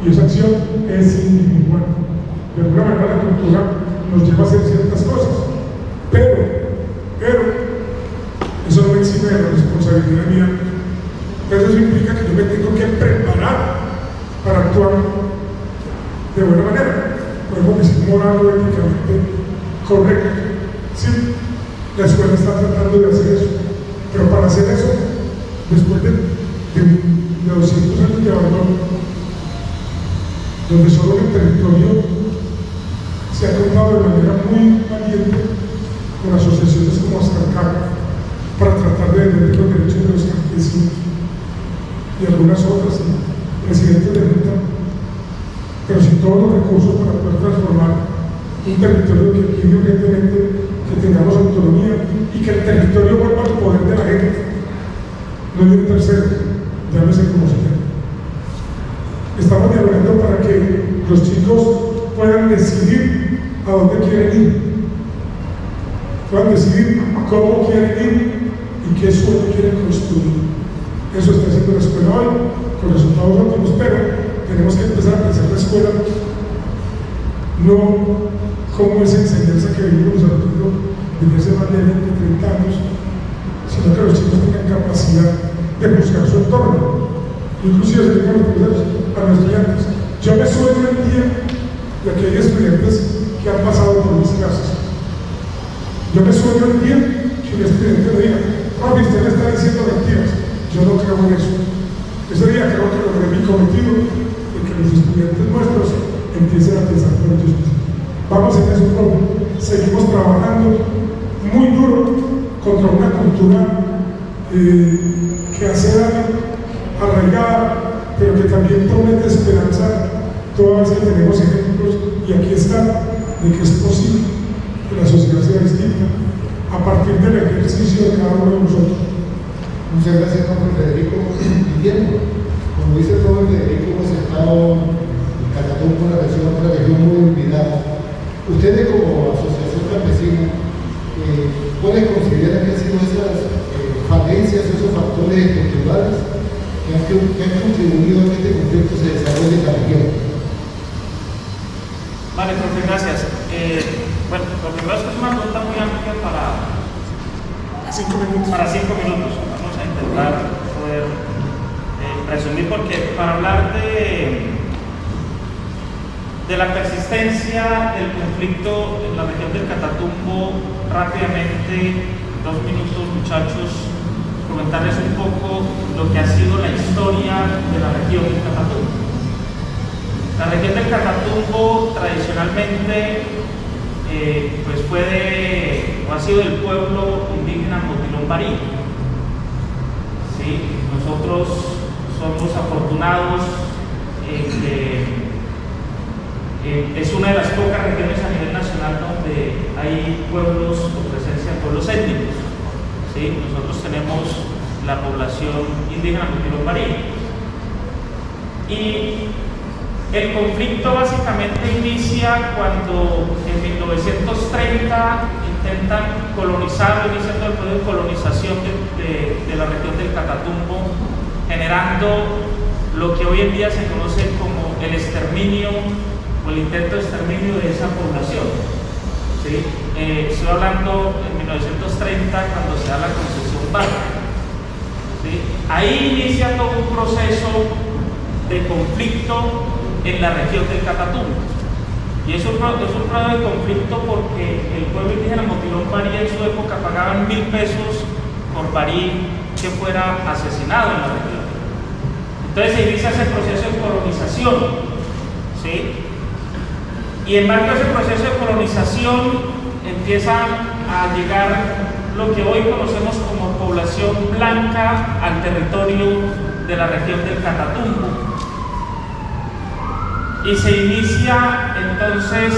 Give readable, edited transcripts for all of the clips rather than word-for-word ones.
y esa acción es individual. De alguna manera la cultura nos lleva a hacer ciertas cosas, pero eso no me exime de la responsabilidad mía. Eso implica que yo me tengo que preparar para actuar de buena manera, podemos decir moral o éticamente correcto. Sí, la escuela está tratando de hacer eso, pero para hacer eso, después de 200 años de abandono, donde solo el territorio se ha tomado de manera muy valiente con asociaciones como Ascarcar para tratar de defender los derechos de los campesinos y algunas otras, presidentes de Junta, pero sin todos los recursos para poder transformar un territorio que pide urgentemente que tengamos autonomía y que el territorio vuelva al poder de la gente, no de un tercero, llámese como se llame. Estamos dialogando para que los chicos puedan decidir a dónde quieren ir, puedan decidir cómo quieren ir y qué sueño quieren construir. Eso está haciendo la escuela hoy, con resultados óptimos, pero tenemos que empezar a pensar la escuela no como esa enseñanza que vivimos nosotros desde hace más de 20, 30 años, sino que los chicos tengan capacidad de buscar su entorno. Inclusive se digan los profesores a los estudiantes. Yo me sueño el día de que hay estudiantes que han pasado por mis clases. Yo me sueño el día que un estudiante me diga, profe, usted me está diciendo mentiras. Yo no creo en eso. Ese día creo que logré mi cometido de que los estudiantes nuestros empiecen a pensar por ellos mismos. Vamos en eso, profe. Seguimos trabajando muy duro contra una cultura que hace daño, arraigada, pero que también promete esperanza. Todas veces tenemos ejemplos, y aquí está, de que es posible que la sociedad sea distinta a partir del ejercicio de cada uno de nosotros. Muchas gracias, don Federico. Bien, como dice el joven Federico, hemos estado en Catatumbo, una región muy olvidada. Ustedes como asociación campesina, ¿cuáles consideran que han sido esas falencias, esos factores estructurales que han contribuido a que este conflicto se desarrolle en la región? Vale, profe, gracias. Bueno, lo primero es que es una pregunta muy amplia para 5 minutos. Vamos a intentar poder resumir, porque para hablar de la persistencia del conflicto en la región del Catatumbo, rápidamente, 2 minutos, muchachos, comentarles un poco lo que ha sido la historia de la región del Catatumbo. La región del Catatumbo tradicionalmente pues ha sido del pueblo indígena Motilón Barí. ¿Sí? Nosotros somos afortunados que es una de las pocas regiones a nivel nacional donde hay pueblos o presencia de pueblos étnicos. ¿Sí? Nosotros tenemos la población indígena Motilón Barí. Y el conflicto básicamente inicia cuando en 1930 intentan colonizar, inician todo el proceso de colonización de la región del Catatumbo, generando lo que hoy en día se conoce como el exterminio o el intento de exterminio de esa población. ¿Sí? Estoy hablando en 1930 cuando se da la concesión Vargas. ¿Sí? Ahí inicia todo un proceso de conflicto en la región del Catatumbo. Y es un proceso de conflicto porque el pueblo indígena Motilón Barí en su época pagaban 1.000 pesos por barí que fuera asesinado en la región. Entonces se inicia ese proceso de colonización, ¿sí? Y en marco de ese proceso de colonización empiezan a llegar lo que hoy conocemos como población blanca al territorio de la región del Catatumbo. Y se inicia entonces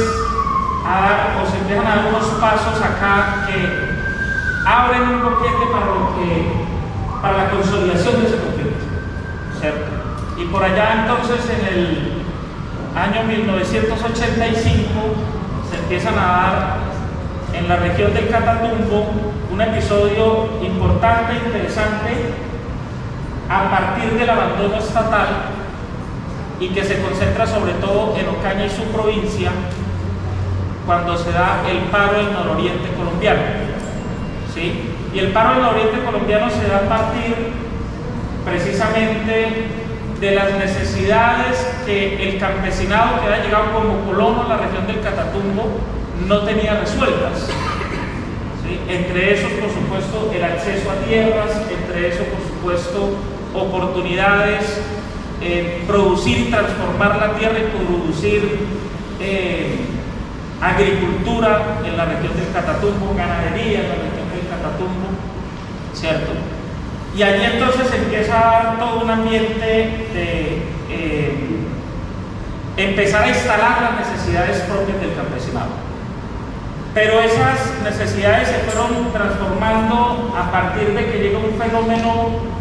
a dar, o se empiezan a dar unos pasos acá que abren un boquete para la consolidación de ese conflicto, ¿cierto? Y por allá entonces en el año 1985 se empiezan a dar en la región del Catatumbo un episodio importante e interesante a partir del abandono estatal y que se concentra sobre todo en Ocaña y su provincia cuando se da el paro en el nororiente colombiano, ¿sí? Y el paro en el nororiente colombiano se da a partir precisamente de las necesidades que el campesinado que había llegado como colono a la región del Catatumbo no tenía resueltas, ¿sí? Entre esos, por supuesto, el acceso a tierras, entre eso, por supuesto, oportunidades, producir y transformar la tierra y producir agricultura en la región del Catatumbo, ganadería en la región del Catatumbo, ¿cierto? Y allí entonces empieza a dar todo un ambiente de empezar a instalar las necesidades propias del campesinado. Pero esas necesidades se fueron transformando a partir de que llega un fenómeno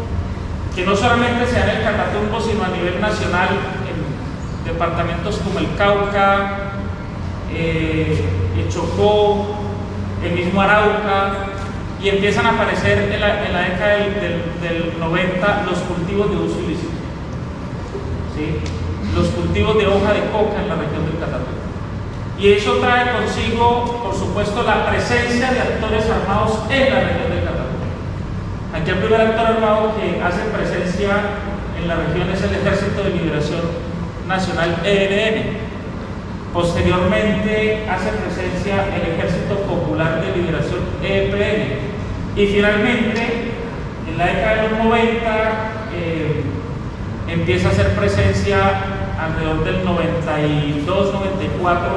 que no solamente se da en el Catatumbo, sino a nivel nacional, en departamentos como el Cauca, el Chocó, el mismo Arauca, y empiezan a aparecer en la década del 90 los cultivos de uso ilícito, ¿sí? Los cultivos de hoja de coca en la región del Catatumbo. Y eso trae consigo, por supuesto, la presencia de actores armados en la región del Catatumbo. Aquí el primer actor armado que hace presencia en la región es el Ejército de Liberación Nacional, ELN. Posteriormente hace presencia el Ejército Popular de Liberación, EPN. Y finalmente, en la década de los 90, empieza a hacer presencia alrededor del 92, 94,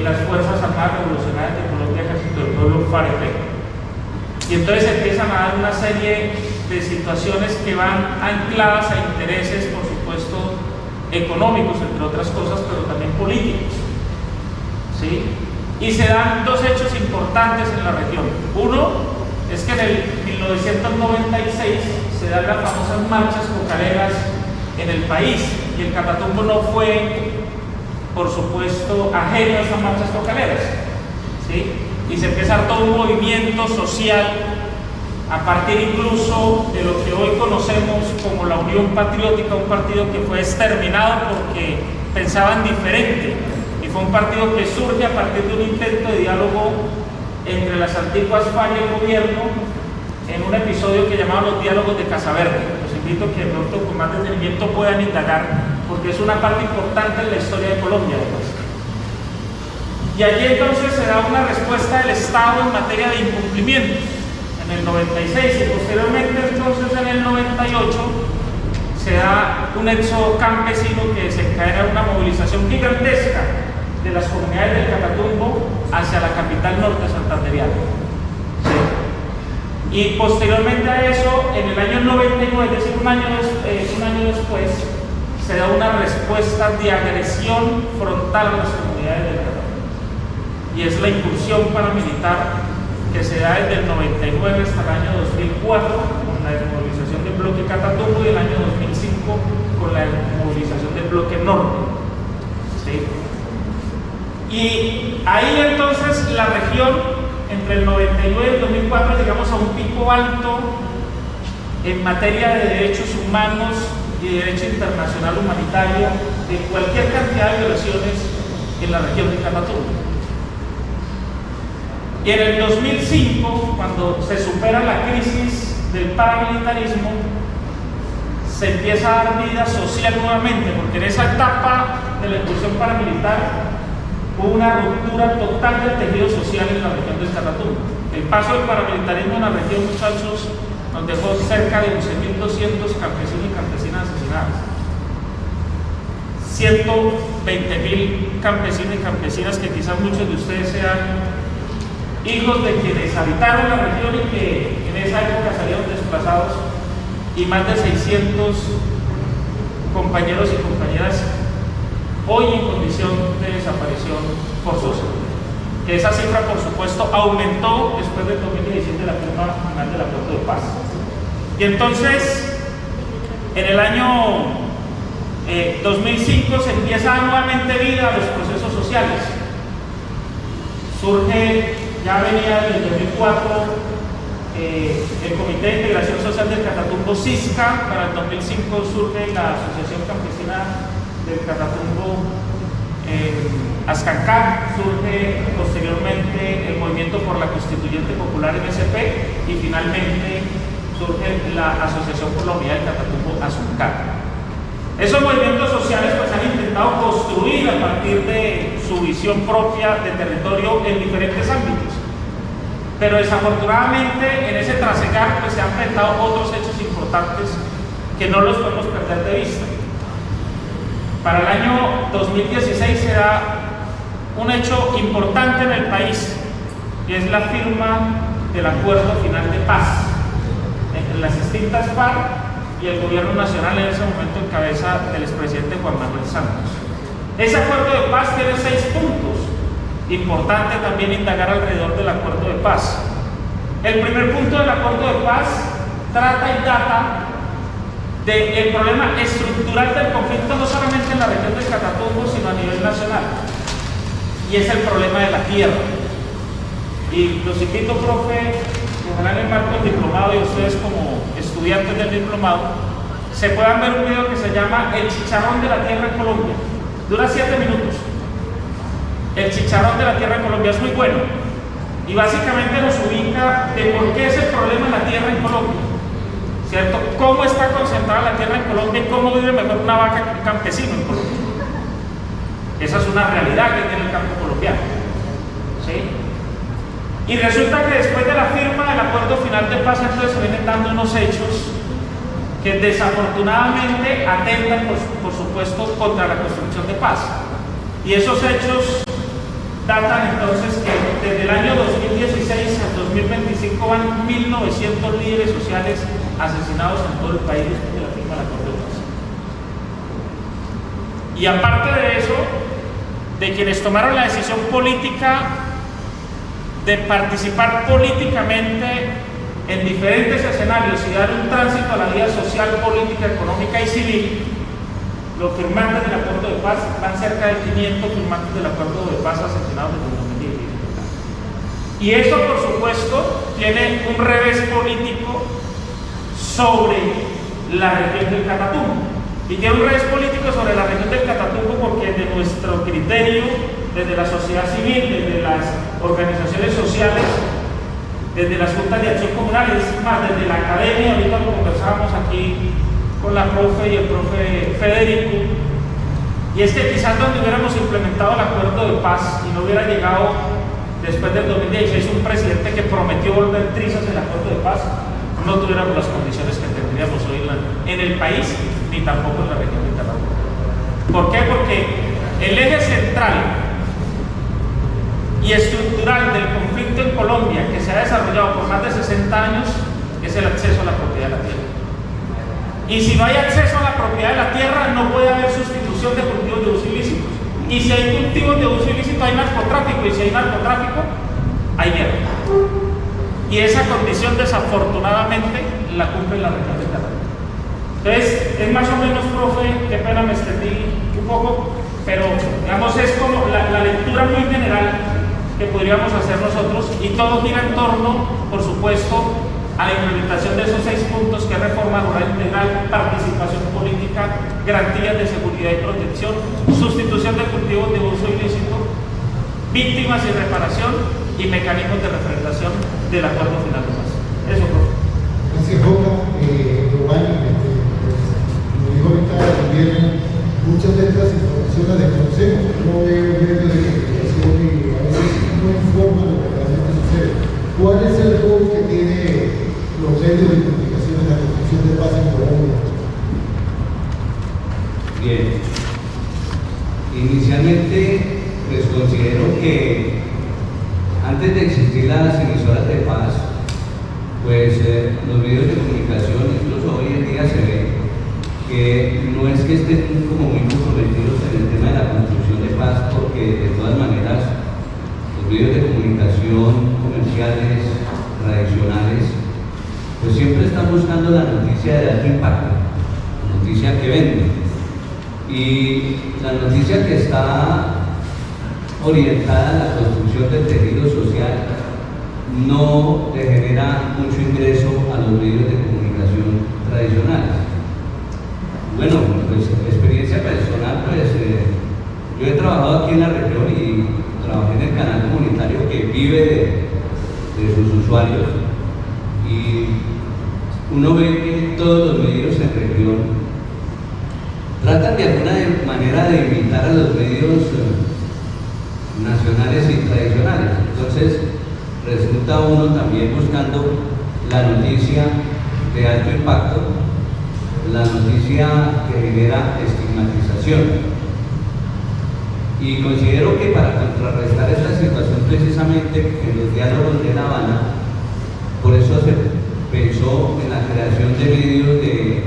las Fuerzas Armadas Revolucionarias de Colombia, Ejército del Pueblo, FARC. Y entonces empiezan a dar una serie de situaciones que van ancladas a intereses, por supuesto, económicos, entre otras cosas, pero también políticos, ¿sí? Y se dan dos hechos importantes en la región. Uno es que en el 1996 se dan las famosas marchas cocaleras en el país, y el Catatumbo no fue, por supuesto, ajeno a esas marchas cocaleras, ¿sí? Y se empieza a dar todo un movimiento social a partir incluso de lo que hoy conocemos como la Unión Patriótica, un partido que fue exterminado porque pensaban diferente, y fue un partido que surge a partir de un intento de diálogo entre las antiguas FARC y el gobierno en un episodio que llamaban los diálogos de Casaverde. Los invito a que de pronto con más detenimiento puedan indagar, porque es una parte importante en la historia de Colombia, además. Y allí entonces se da una respuesta del Estado en materia de incumplimiento en el 96, y posteriormente entonces en el 98 se da un éxodo campesino que desencadena una movilización gigantesca de las comunidades del Catatumbo hacia la capital norte santanderiana. ¿Sí? Y posteriormente a eso, en el año 99, es decir, un año después, se da una respuesta de agresión frontal a las comunidades del Catatumbo. Y es la incursión paramilitar que se da desde el 99 hasta el año 2004 con la desmovilización del bloque Catatumbo, y el año 2005 con la desmovilización del bloque norte, ¿sí? Y ahí entonces la región, entre el 99 y el 2004, llegamos a un pico alto en materia de derechos humanos y derecho internacional humanitario, de cualquier cantidad de violaciones en la región de Catatumbo. Y en el 2005, cuando se supera la crisis del paramilitarismo, se empieza a dar vida social nuevamente, porque en esa etapa de la incursión paramilitar hubo una ruptura total del tejido social en la región del Catatumbo. El paso del paramilitarismo en la región, muchachos, nos dejó cerca de 11.200 campesinos y campesinas asesinados, 120.000 campesinos y campesinas que quizás muchos de ustedes sean hijos de quienes habitaron la región y que en esa época salieron desplazados, y más de 600 compañeros y compañeras hoy en condición de desaparición forzosa. Que esa cifra, por supuesto, aumentó después del 2017 de la firma final del Acuerdo de Paz. Y entonces, en el año 2005 se empieza a dar nuevamente vida a los procesos sociales. Surge, ya venía desde el 2004, el Comité de Integración Social del Catatumbo, CISCA. Para el 2005 surge la Asociación Campesina del Catatumbo, Ascancán. Surge posteriormente el Movimiento por la Constituyente Popular MSP y finalmente surge la Asociación por la Unidad del Catatumbo, ASUNCAT. Esos movimientos sociales pues han intentado construir a partir de su visión propia de territorio en diferentes ámbitos, pero desafortunadamente en ese trasegar pues se han presentado otros hechos importantes que no los podemos perder de vista. Para el año 2016 se da un hecho importante en el país y es la firma del acuerdo final de paz entre las distintas FARC y el gobierno nacional, en ese momento en cabeza del expresidente Juan Manuel Santos. Ese acuerdo de paz tiene 6 puntos. Importante también indagar alrededor del acuerdo de paz. El primer punto del acuerdo de paz trata y data del problema estructural del conflicto, no solamente en la región del Catatumbo, sino a nivel nacional, y es el problema de la tierra. Y los invito, profe, ojalá en el marco del diplomado y ustedes como estudiantes del diplomado se puedan ver un video que se llama El chicharrón de la tierra en Colombia. Dura 7 minutos. El chicharrón de la tierra en Colombia es muy bueno y básicamente nos ubica de por qué es el problema de la tierra en Colombia, ¿cierto? Cómo está concentrada la tierra en Colombia y cómo vive mejor una vaca que un campesino en Colombia. Esa es una realidad que tiene el campo colombiano, ¿sí? Y resulta que después de la firma del acuerdo final de paz, entonces se vienen dando unos hechos que desafortunadamente atentan, por supuesto, contra la construcción de paz. Y esos hechos datan entonces que desde el año 2016 al 2025 van 1.900 líderes sociales asesinados en todo el país después de la firma del acuerdo de paz. Y aparte de eso, de quienes tomaron la decisión política de participar políticamente en diferentes escenarios y dar un tránsito a la vida social, política, económica y civil, los firmantes del acuerdo de paz van cerca de 500 firmantes del acuerdo de paz asesinados desde el 2010. Y eso, por supuesto, tiene un revés político sobre la región del Catatumbo. Y tiene un revés político sobre la región del Catatumbo porque de nuestro criterio, desde la sociedad civil, desde las organizaciones sociales, desde las juntas de acción comunal, es más, desde la academia, ahorita lo conversábamos aquí con la profe y el profe Federico, y es que quizás donde hubiéramos implementado el acuerdo de paz y no hubiera llegado después del 2016 un presidente que prometió volver trizas el acuerdo de paz, no tuviéramos las condiciones que tendríamos hoy en el país, ni tampoco en la región de Catatumbo. ¿Por qué? Porque el eje central y estructural del conflicto en Colombia, que se ha desarrollado por más de 60 años, es el acceso a la propiedad de la tierra. Y si no hay acceso a la propiedad de la tierra, no puede haber sustitución de cultivos de uso ilícito. Y si hay cultivos de uso ilícito, hay narcotráfico. Y si hay narcotráfico, hay guerra. Y esa condición, desafortunadamente, la cumple la región de Catatumbo. Entonces, es más o menos, profe, qué pena me extendí un poco, pero digamos, es como la lectura muy general que podríamos hacer nosotros, y todo gira en torno, por supuesto, a la implementación de esos 6 puntos, que es reforma rural integral, participación política, garantías de seguridad y protección, sustitución de cultivos de uso ilícito, víctimas y reparación, y mecanismos de refrendación del acuerdo final de paz. Eso, profe. Gracias, Jota. Giovanni, como dijo ahorita también, muchas de estas informaciones las desconocemos, no veo medios de comunicación y a veces no informan lo que realmente sucede. ¿Cuál es el rol que tiene los medios de comunicación en la construcción de paz en Colombia? Bien. Inicialmente, pues considero que antes de existir las emisoras de paz, pues los medios de comunicación, incluso hoy en día se ve que no es que estén como muy comprometidos en el tema de la construcción de paz, porque de todas maneras los medios de comunicación comerciales, tradicionales, pues siempre están buscando la noticia de alto impacto, la noticia que vende. Y la noticia que está orientada a la construcción del tejido social no le genera mucho ingreso a los medios de comunicación tradicionales. Bueno, pues experiencia personal, pues yo he trabajado aquí en la región y trabajé en el canal comunitario que vive de sus usuarios, y uno ve que todos los medios en región tratan de alguna manera de imitar a los medios nacionales y tradicionales. Entonces resulta uno también buscando la noticia de alto impacto, la noticia que genera estigmatización. Y considero que para contrarrestar esta situación, precisamente en los diálogos de La Habana, por eso se pensó en la creación de medios de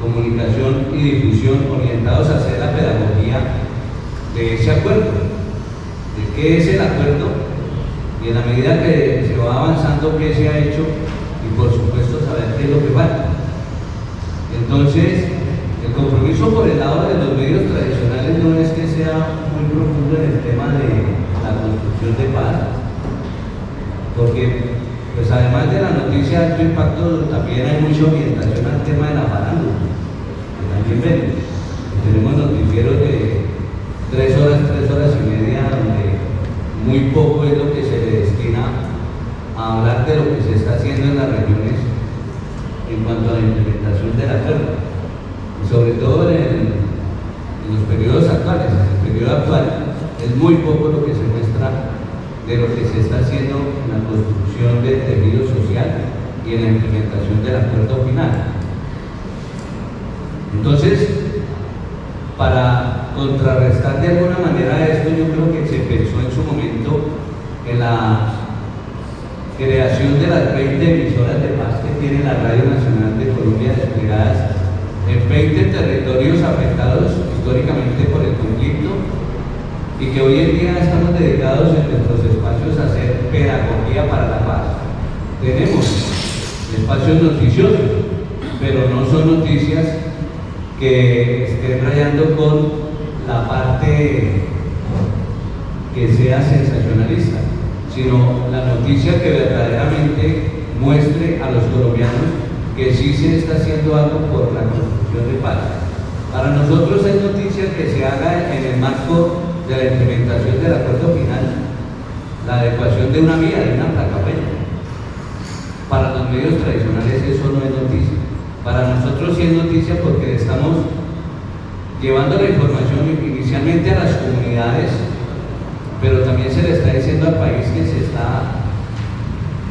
comunicación y difusión orientados a hacer la pedagogía de ese acuerdo, de qué es el acuerdo, y en la medida que se va avanzando qué se ha hecho, y por supuesto saber qué es lo que falta. Entonces, el compromiso por el lado de los medios tradicionales no es que sea muy profundo en el tema de la construcción de paz, porque pues además de la noticia de alto impacto, también hay mucha orientación al tema de la farándula, que también ven. Tenemos noticieros de 3 horas y media, donde muy poco es lo que se le destina a hablar de lo que se está haciendo en las regiones en cuanto a la implementación del acuerdo, y sobre todo en los periodos actuales. En el periodo actual es muy poco lo que se muestra de lo que se está haciendo en la construcción del tejido social y en la implementación del acuerdo final. Entonces, para contrarrestar de alguna manera esto, yo creo que se pensó en su momento en la creación de las 20 emisoras de paz que tiene la Radio Nacional de Colombia, desplegadas en 20 territorios afectados históricamente por el conflicto, y que hoy en día estamos dedicados en nuestros espacios a hacer pedagogía para la paz. Tenemos espacios noticiosos, pero no son noticias que estén rayando con la parte que sea sensacionalista, sino la noticia que verdaderamente muestre a los colombianos que sí se está haciendo algo por la construcción de paz. Para nosotros es noticia que se haga en el marco de la implementación del acuerdo final, la adecuación de una vía, de una placa peña. Para los medios tradicionales eso no es noticia. Para nosotros sí es noticia porque estamos llevando la información inicialmente a las comunidades, pero también se le está diciendo al país que se está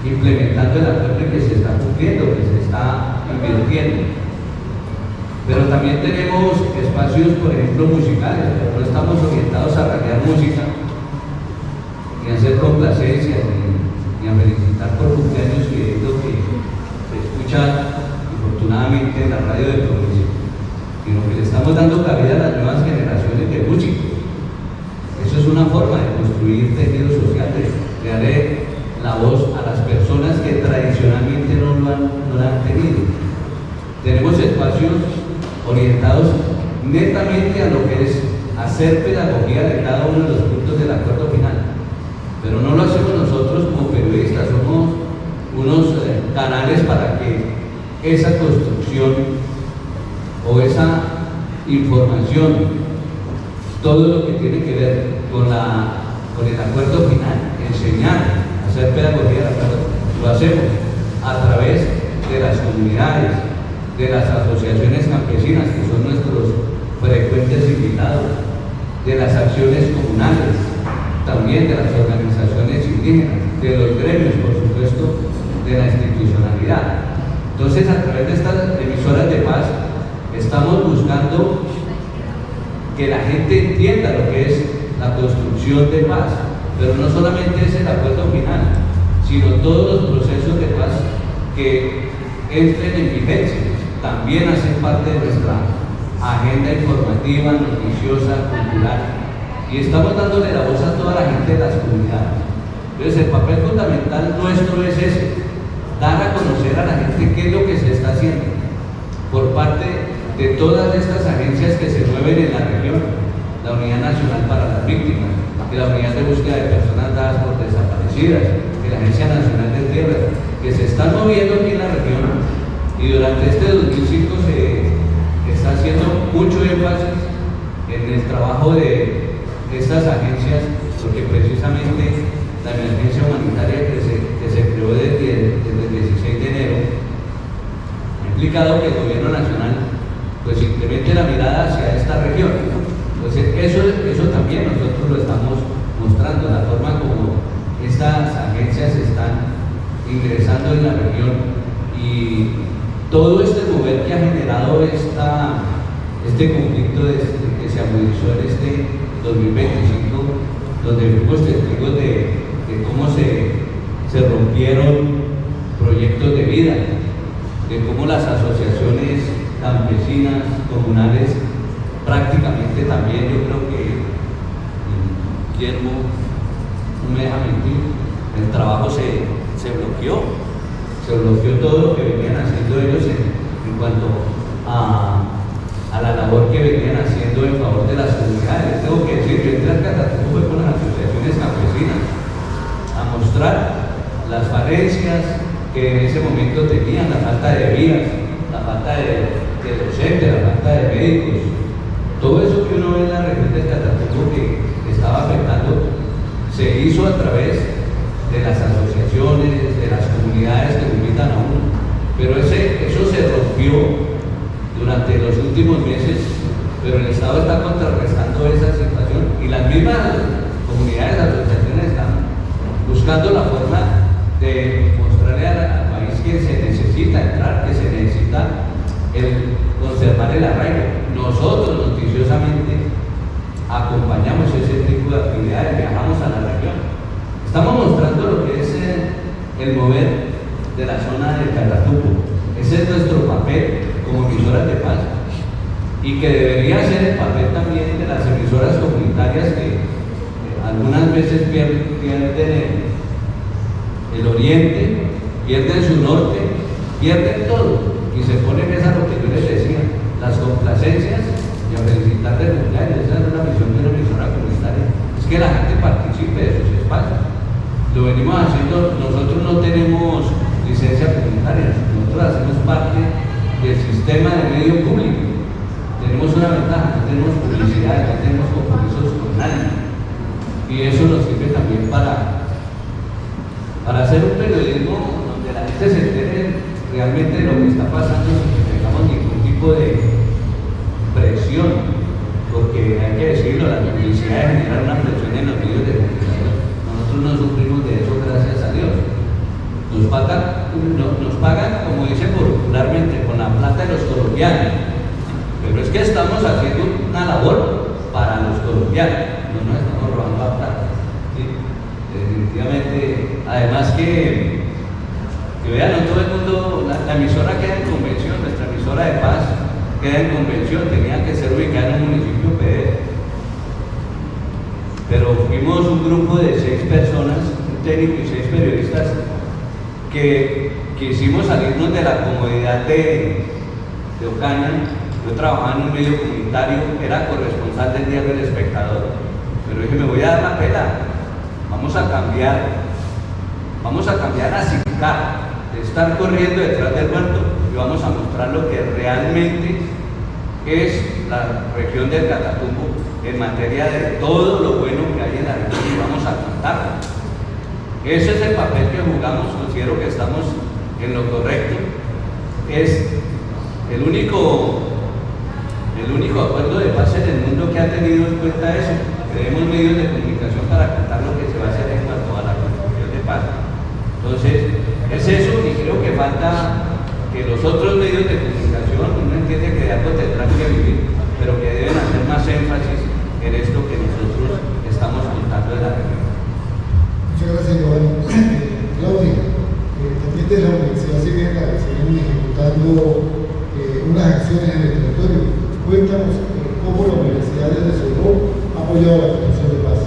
implementando el acuerdo y que se está cumpliendo, que se está invirtiendo. Pero también tenemos espacios, por ejemplo, musicales, pero no estamos orientados a radiar música, ni a hacer complacencias, ni a felicitar por cumpleaños, que es lo que se escucha afortunadamente en la radio de provincia, sino que le estamos dando cabida a las nuevas generaciones de músicos. Eso es una forma de construir tejido social, de darle la voz a las personas que tradicionalmente no la han tenido. Tenemos espacios orientados netamente a lo que es hacer pedagogía de cada uno de los puntos del acuerdo final, pero no lo hacemos nosotros como periodistas, somos unos canales para que esa construcción o esa información, todo lo que tiene que ver con el acuerdo final, enseñar, hacer pedagogía del acuerdo, lo hacemos a través de las comunidades, de las asociaciones campesinas, que son nuestros frecuentes invitados, de las acciones comunales, también de las organizaciones indígenas, de los gremios, por supuesto, de la institucionalidad. Entonces, a través de estas emisoras de paz, estamos buscando que la gente entienda lo que es la construcción de paz, pero no solamente es el acuerdo final, sino todos los procesos de paz que entren en vigencia, también hacen parte de nuestra agenda informativa, noticiosa, cultural, y estamos dándole la voz a toda la gente de las comunidades. Entonces, el papel fundamental nuestro es ese, dar a conocer a la gente qué es lo que se está haciendo por parte de todas estas agencias que se mueven en la región: la Unidad Nacional para las Víctimas, la Unidad de Búsqueda de Personas Dadas por Desaparecidas, la Agencia Nacional de Tierra, que se están moviendo aquí en la región, y durante este 2005 se está haciendo mucho énfasis en el trabajo de estas agencias, porque precisamente la emergencia humanitaria que se creó desde el 16 de enero ha implicado que el gobierno nacional pues incremente la mirada hacia esta región. Entonces eso también nosotros lo estamos mostrando, la forma como estas agencias están ingresando en la región, y todo este mover que ha generado este conflicto que se agudizó en este 2025, donde fuimos testigos de cómo se rompieron proyectos de vida, de cómo las asociaciones campesinas, comunales, prácticamente también, yo creo que Guillermo no me deja mentir, el trabajo se bloqueó todo lo que venían haciendo ellos en cuanto a la labor que venían haciendo en favor de las comunidades. Tengo que decir, yo entré al Catatumbo fue con las asociaciones campesinas a mostrar las falencias que en ese momento tenían, la falta de vías, la falta de docentes, la falta de médicos, todo eso que uno ve en la región del Catatumbo que estaba afectando, se hizo a través de las asociaciones, de las comunidades que lo invitan a uno. Pero eso se rompió durante los últimos meses, pero el Estado está contrarrestando esa situación, y las mismas comunidades, asociaciones están buscando la forma de mostrarle al país que se necesita entrar, que se necesita conservar el arraigo. Nosotros noticiosamente acompañamos ese tipo de actividades, viajamos a la región. Estamos mostrando lo que es el mover de la zona del Catatumbo. Ese es nuestro papel como emisoras de paz, y que debería ser el papel también de las emisoras comunitarias que algunas veces pierden el oriente, pierden su norte, pierden todo, y se ponen a lo que yo les decía, las complacencias y a felicitar de cumpleaños. Esa es una misión de una emisora comunitaria, es que la gente participe de sus espacios. Lo venimos haciendo, nosotros no tenemos licencia comunitaria, nosotros hacemos parte del sistema de medio público. Tenemos una ventaja, no tenemos publicidad, no tenemos compromisos con nadie, y eso nos sirve también para hacer un periodismo donde la gente se entere realmente de lo que está pasando, sin que tengamos ningún tipo de presión, porque hay que decirlo, la publicidad de generar una presión en los medios de comunicación. Nosotros no sufrimos de eso, gracias a Dios. Nos pagan, como dicen popularmente, con la plata de los colombianos, pero es que estamos haciendo una labor para los colombianos, no nos estamos robando la plata, ¿sí? Definitivamente. Además que vean, no todo el mundo, la emisora queda en convención, nuestra emisora de paz queda en convención, tenía que ser ubicada en un municipio PD, pero fuimos un grupo de 6 personas, un técnico y 6 periodistas, que quisimos salirnos de la comodidad de Ocaña. Yo trabajaba en un medio comunitario, era corresponsal del diario El Espectador, pero dije, me voy a dar la pela, vamos a cambiar a Sicar, de estar corriendo detrás del muerto, y vamos a mostrar lo que realmente es la región del Catatumbo en materia de todo lo bueno que hay en la región, y vamos a contarlo. Ese es el papel que jugamos, considero que estamos en lo correcto. Es el único acuerdo de paz en el mundo que ha tenido en cuenta eso. Tenemos medios de comunicación para contar lo que se va a hacer en cuanto a la construcción de paz. Entonces, es eso, y creo que falta que los otros medios de comunicación, uno entiende que de algo tendrán que vivir, pero que deben hacer más énfasis en esto que nosotros estamos contando de la región. Muchas gracias, Giovanni. Claudia, también de la Universidad Civil se vienen ejecutando unas acciones en el territorio. Cuéntanos cómo la Universidad desde su rol ha apoyado la construcción de paz.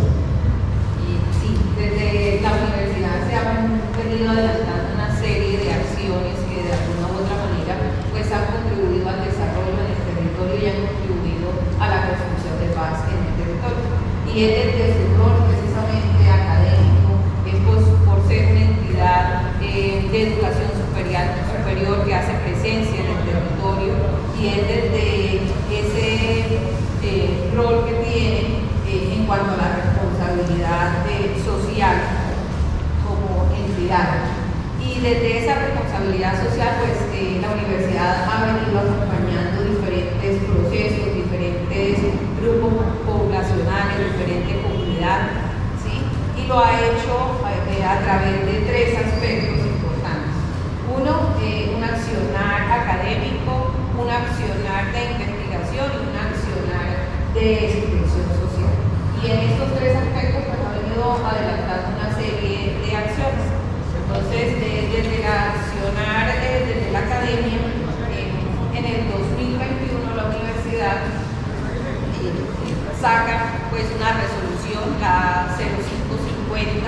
Sí, desde la universidad se han venido adelantando una serie de acciones que de alguna u otra manera pues han contribuido al desarrollo en el territorio y han contribuido a la construcción de paz en el territorio. Y es desde su rol precisamente académico, es por ser un y es desde ese rol que tiene en cuanto a la responsabilidad social como entidad. Y desde esa responsabilidad social, pues la universidad ha venido acompañando diferentes procesos, diferentes grupos poblacionales, diferentes comunidades, ¿sí? Y lo ha hecho a través de tres aspectos importantes. Uno, un accionar académico, un accionar de investigación y un accionar de expresión social. Y en estos tres aspectos pues, ha venido adelantando una serie de acciones. Entonces, desde la accionar desde la academia, en el 2021 la universidad saca pues una resolución, la 0550,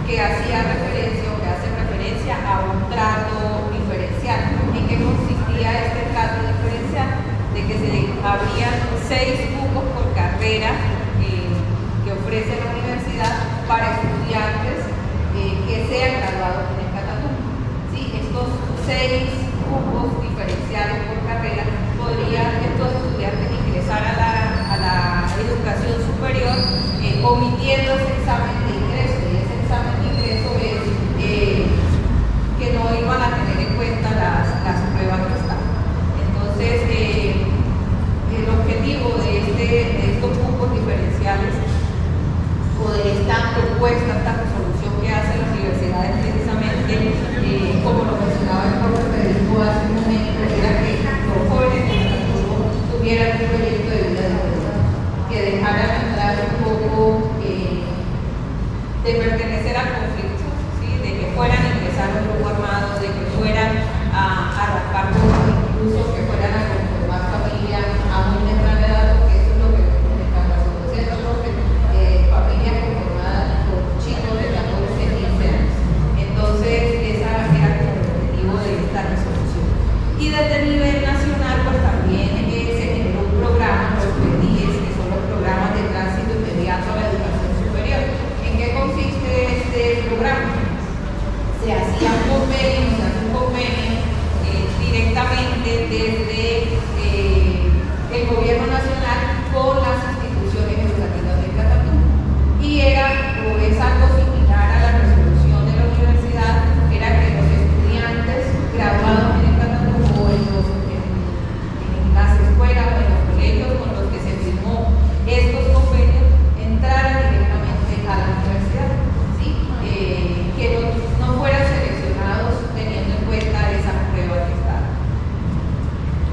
que hacía referencia o que hace referencia a un trato diferencial. ¿En qué consistía este trato diferencial? De que se abrían 6 cupos por carrera que ofrece la universidad para estudiantes que sean graduados en el Catatumbo. ¿Sí? Estos 6 cupos diferenciales por carrera podrían estos estudiantes ingresar a la educación superior omitiendo ese examen de ingreso, y ese examen de ingreso es que no iban a tener en cuenta las pruebas que están. Entonces, el objetivo de estos cupos diferenciales o de esta propuesta, esta resolución que hace la universidad es precisamente, como lo mencionaba el profe Federico hace un momento, era que los jóvenes tuvieran un proyecto de vida diferente, que dejaran entrar un poco de pertenecer al conflicto, ¿sí? De que fueran a ingresar a un grupo armado, de que fueran a arrancar cosas, incluso que fueran a conformar familia a muy temprana edad, porque eso es lo que están haciendo, familias conformadas por chicos de 14, 15 años. Entonces, ese era como el objetivo de esta resolución. Y desde el nivel nacional, pues también se generó un programa, los PEDIES, que son los programas de tránsito inmediato a la educación superior. ¿En qué consiste este programa? Se hacía un convenio directamente desde el gobierno nacional con las instituciones educativas del Catatumbo. Y era, o es algo similar a la resolución de la universidad, era que los estudiantes graduados en el Catatumbo, en las escuelas o en los colegios con los que se firmó estos convenios, entraran directamente a la universidad, ¿sí? Que no fueran seleccionados teniendo en cuenta esas pruebas que están.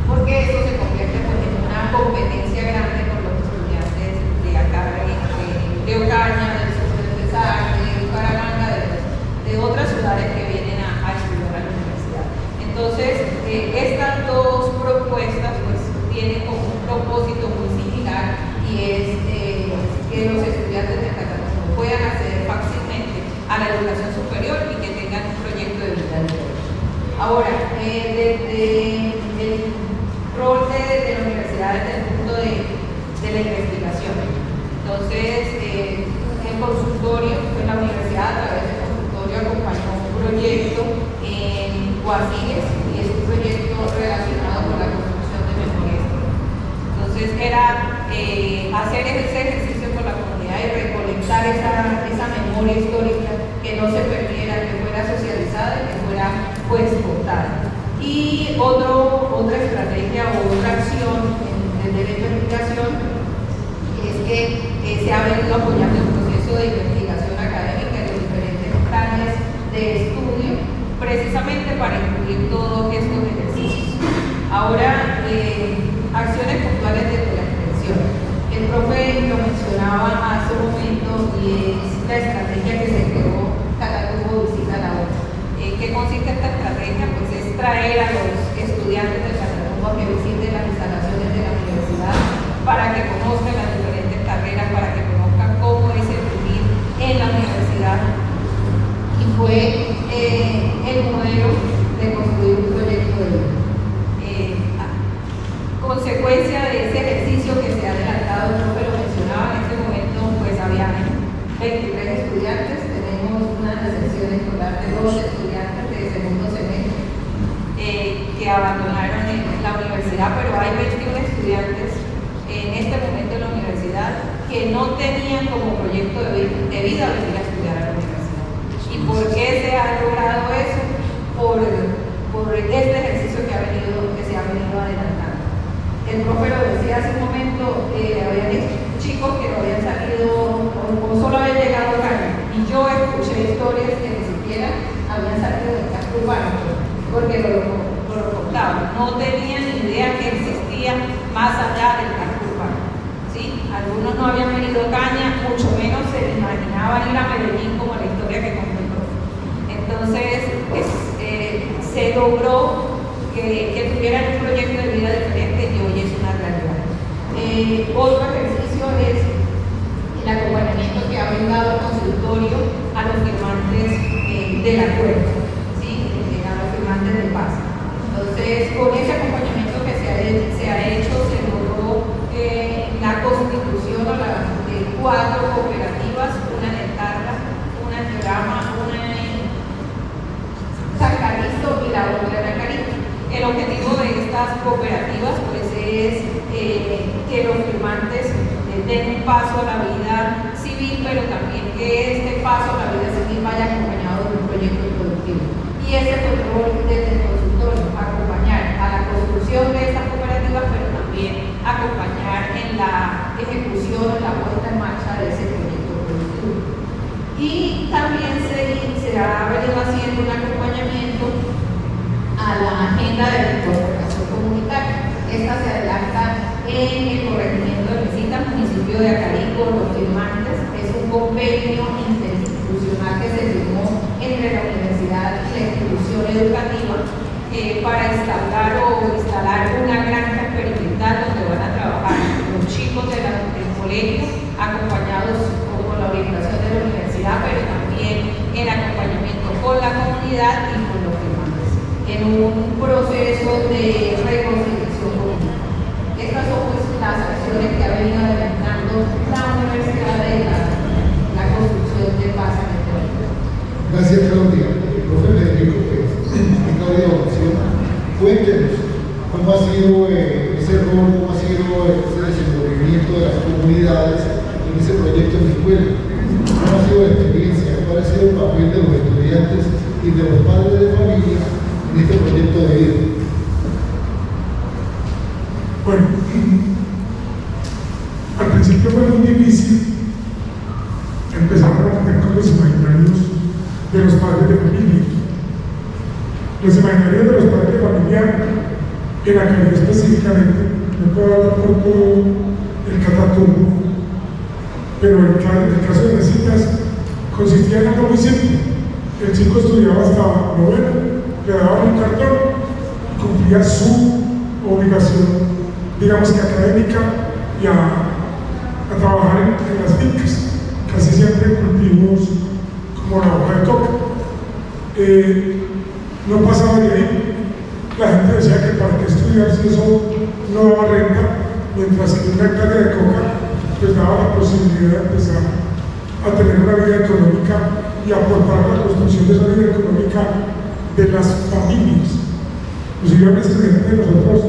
Porque eso se convierte pues, en una competencia grande con los estudiantes de acá, de Ocaña, del sur del Cesar, de Bucaramanga, de otras ciudades que vienen a estudiar a la universidad. Entonces, estas dos propuestas pues, tienen como un propósito muy similar y es que los estudiantes de Catatumbo puedan acceder fácilmente a la educación superior y que tengan un proyecto de vida diferente. Ahora, desde el rol de la universidad desde el punto de la investigación. Entonces, el consultorio, pues la universidad a través del consultorio acompañó un proyecto en Guasiles y es un proyecto relacionado con la construcción de memoria histórica. Entonces, era hacer ese ejercicio con la comunidad y recolectar esa memoria histórica, que no se perdiera, que fuera socializada y que fuera pues contada. Y otra estrategia o otra acción desde la investigación es que se ha venido apoyando el proceso de investigación académica en los diferentes planes de estudio, precisamente para incluir todos estos ejercicios. Ahora, acciones puntuales de la extensión. El profe lo mencionaba hace un momento y es la estrategia que se creó Catatumbo Visita la ONU. ¿En qué consiste esta estrategia? Pues es traer a los estudiantes de Catatumbo a que visiten las instalaciones de la universidad para que conozcan las diferentes carreras, para que conozcan cómo es el vivir en la universidad. Y fue el modelo de construir un proyecto de vida. Consecuencia de ese ejercicio que se ha adelantado, el profe lo mencionaba, en este momento pues había 23 estudiantes, tenemos una deserción escolar de 2 estudiantes de segundo semestre que abandonaron la no tenían como proyecto de vida venir a estudiar a la universidad. ¿Y por qué se ha logrado eso? Por este ejercicio que se ha venido adelantando. El profe lo decía hace un momento, habían chicos que no habían salido o solo habían llegado acá, y yo escuché historias que ni siquiera habían salido del casco urbano, porque lo contaban, no tenían ni idea que existía más allá del casco urbano. ¿Sí? Algunos no habían venido a Caña, mucho menos se imaginaban ir a Medellín como la historia que contó el profe. Entonces, se logró que tuvieran un proyecto de vida diferente y hoy es una realidad. Otro ejercicio es el acompañamiento que ha brindado el consultorio a los firmantes del acuerdo, ¿sí? A los firmantes de paz. Entonces, con ese acompañamiento que se ha hecho, se logró la constitución de 4 cooperativas, una en el Tarra, una en Teorama, una en San Calixto y la otra en Acarito. El objetivo de estas cooperativas pues, es que los firmantes den un paso a la vida civil, pero también que este paso a la vida civil vaya acompañado de un proyecto productivo. Y ese fue el rol desde el consultorio, acompañar a la construcción de estas cooperativas, pero también acompañar en la ejecución, en la puesta en marcha de ese proyecto productivo. Y también se ha venido haciendo un acompañamiento a la agenda de la incorporación comunitaria. Esta se adelanta en el corregimiento de Mesitas, municipio de Acaricó, los firmantes. Es un convenio interinstitucional que se firmó entre la universidad y la institución educativa para instalar una granja experimental donde van a trabajar los chicos del colegio, acompañados con la orientación de la universidad, pero también en acompañamiento con la comunidad y con los firmantes, en un proceso de reconciliación comunitaria. Estas son pues, las acciones que ha venido adelantando la universidad de la construcción de paz en este país. Gracias, Claudia. El profe Federico, en Claudia Oración, cuéntenos cómo ha sido ese rol, cómo ha sido ese desenvolvimiento de las comunidades en ese proyecto en la escuela. ¿Cómo ha sido la experiencia? ¿Cuál ha sido el papel de los estudiantes y de los padres de familia en este proyecto de vida? Bueno, al principio fue muy difícil empezar a romper con los imaginarios de los padres de familia. Los imaginarios de los padres de familia, en Acaricó específicamente, no puedo hablar por todo el Catatumbo, pero el caso de Mesitas consistía en algo muy simple. El chico estudiaba hasta noveno, le daban un cartón y cumplía su obligación, digamos que académica, y a trabajar en las fincas, casi siempre en cultivos como la hoja de coca. No pasaba de ahí. La gente decía que para qué estudiar si eso no daba renta, mientras que una hectárea de coca pues daba la posibilidad de empezar a tener una vida económica y aportar a la construcción de esa vida económica de las familias. Inclusive a un estudiante de nosotros,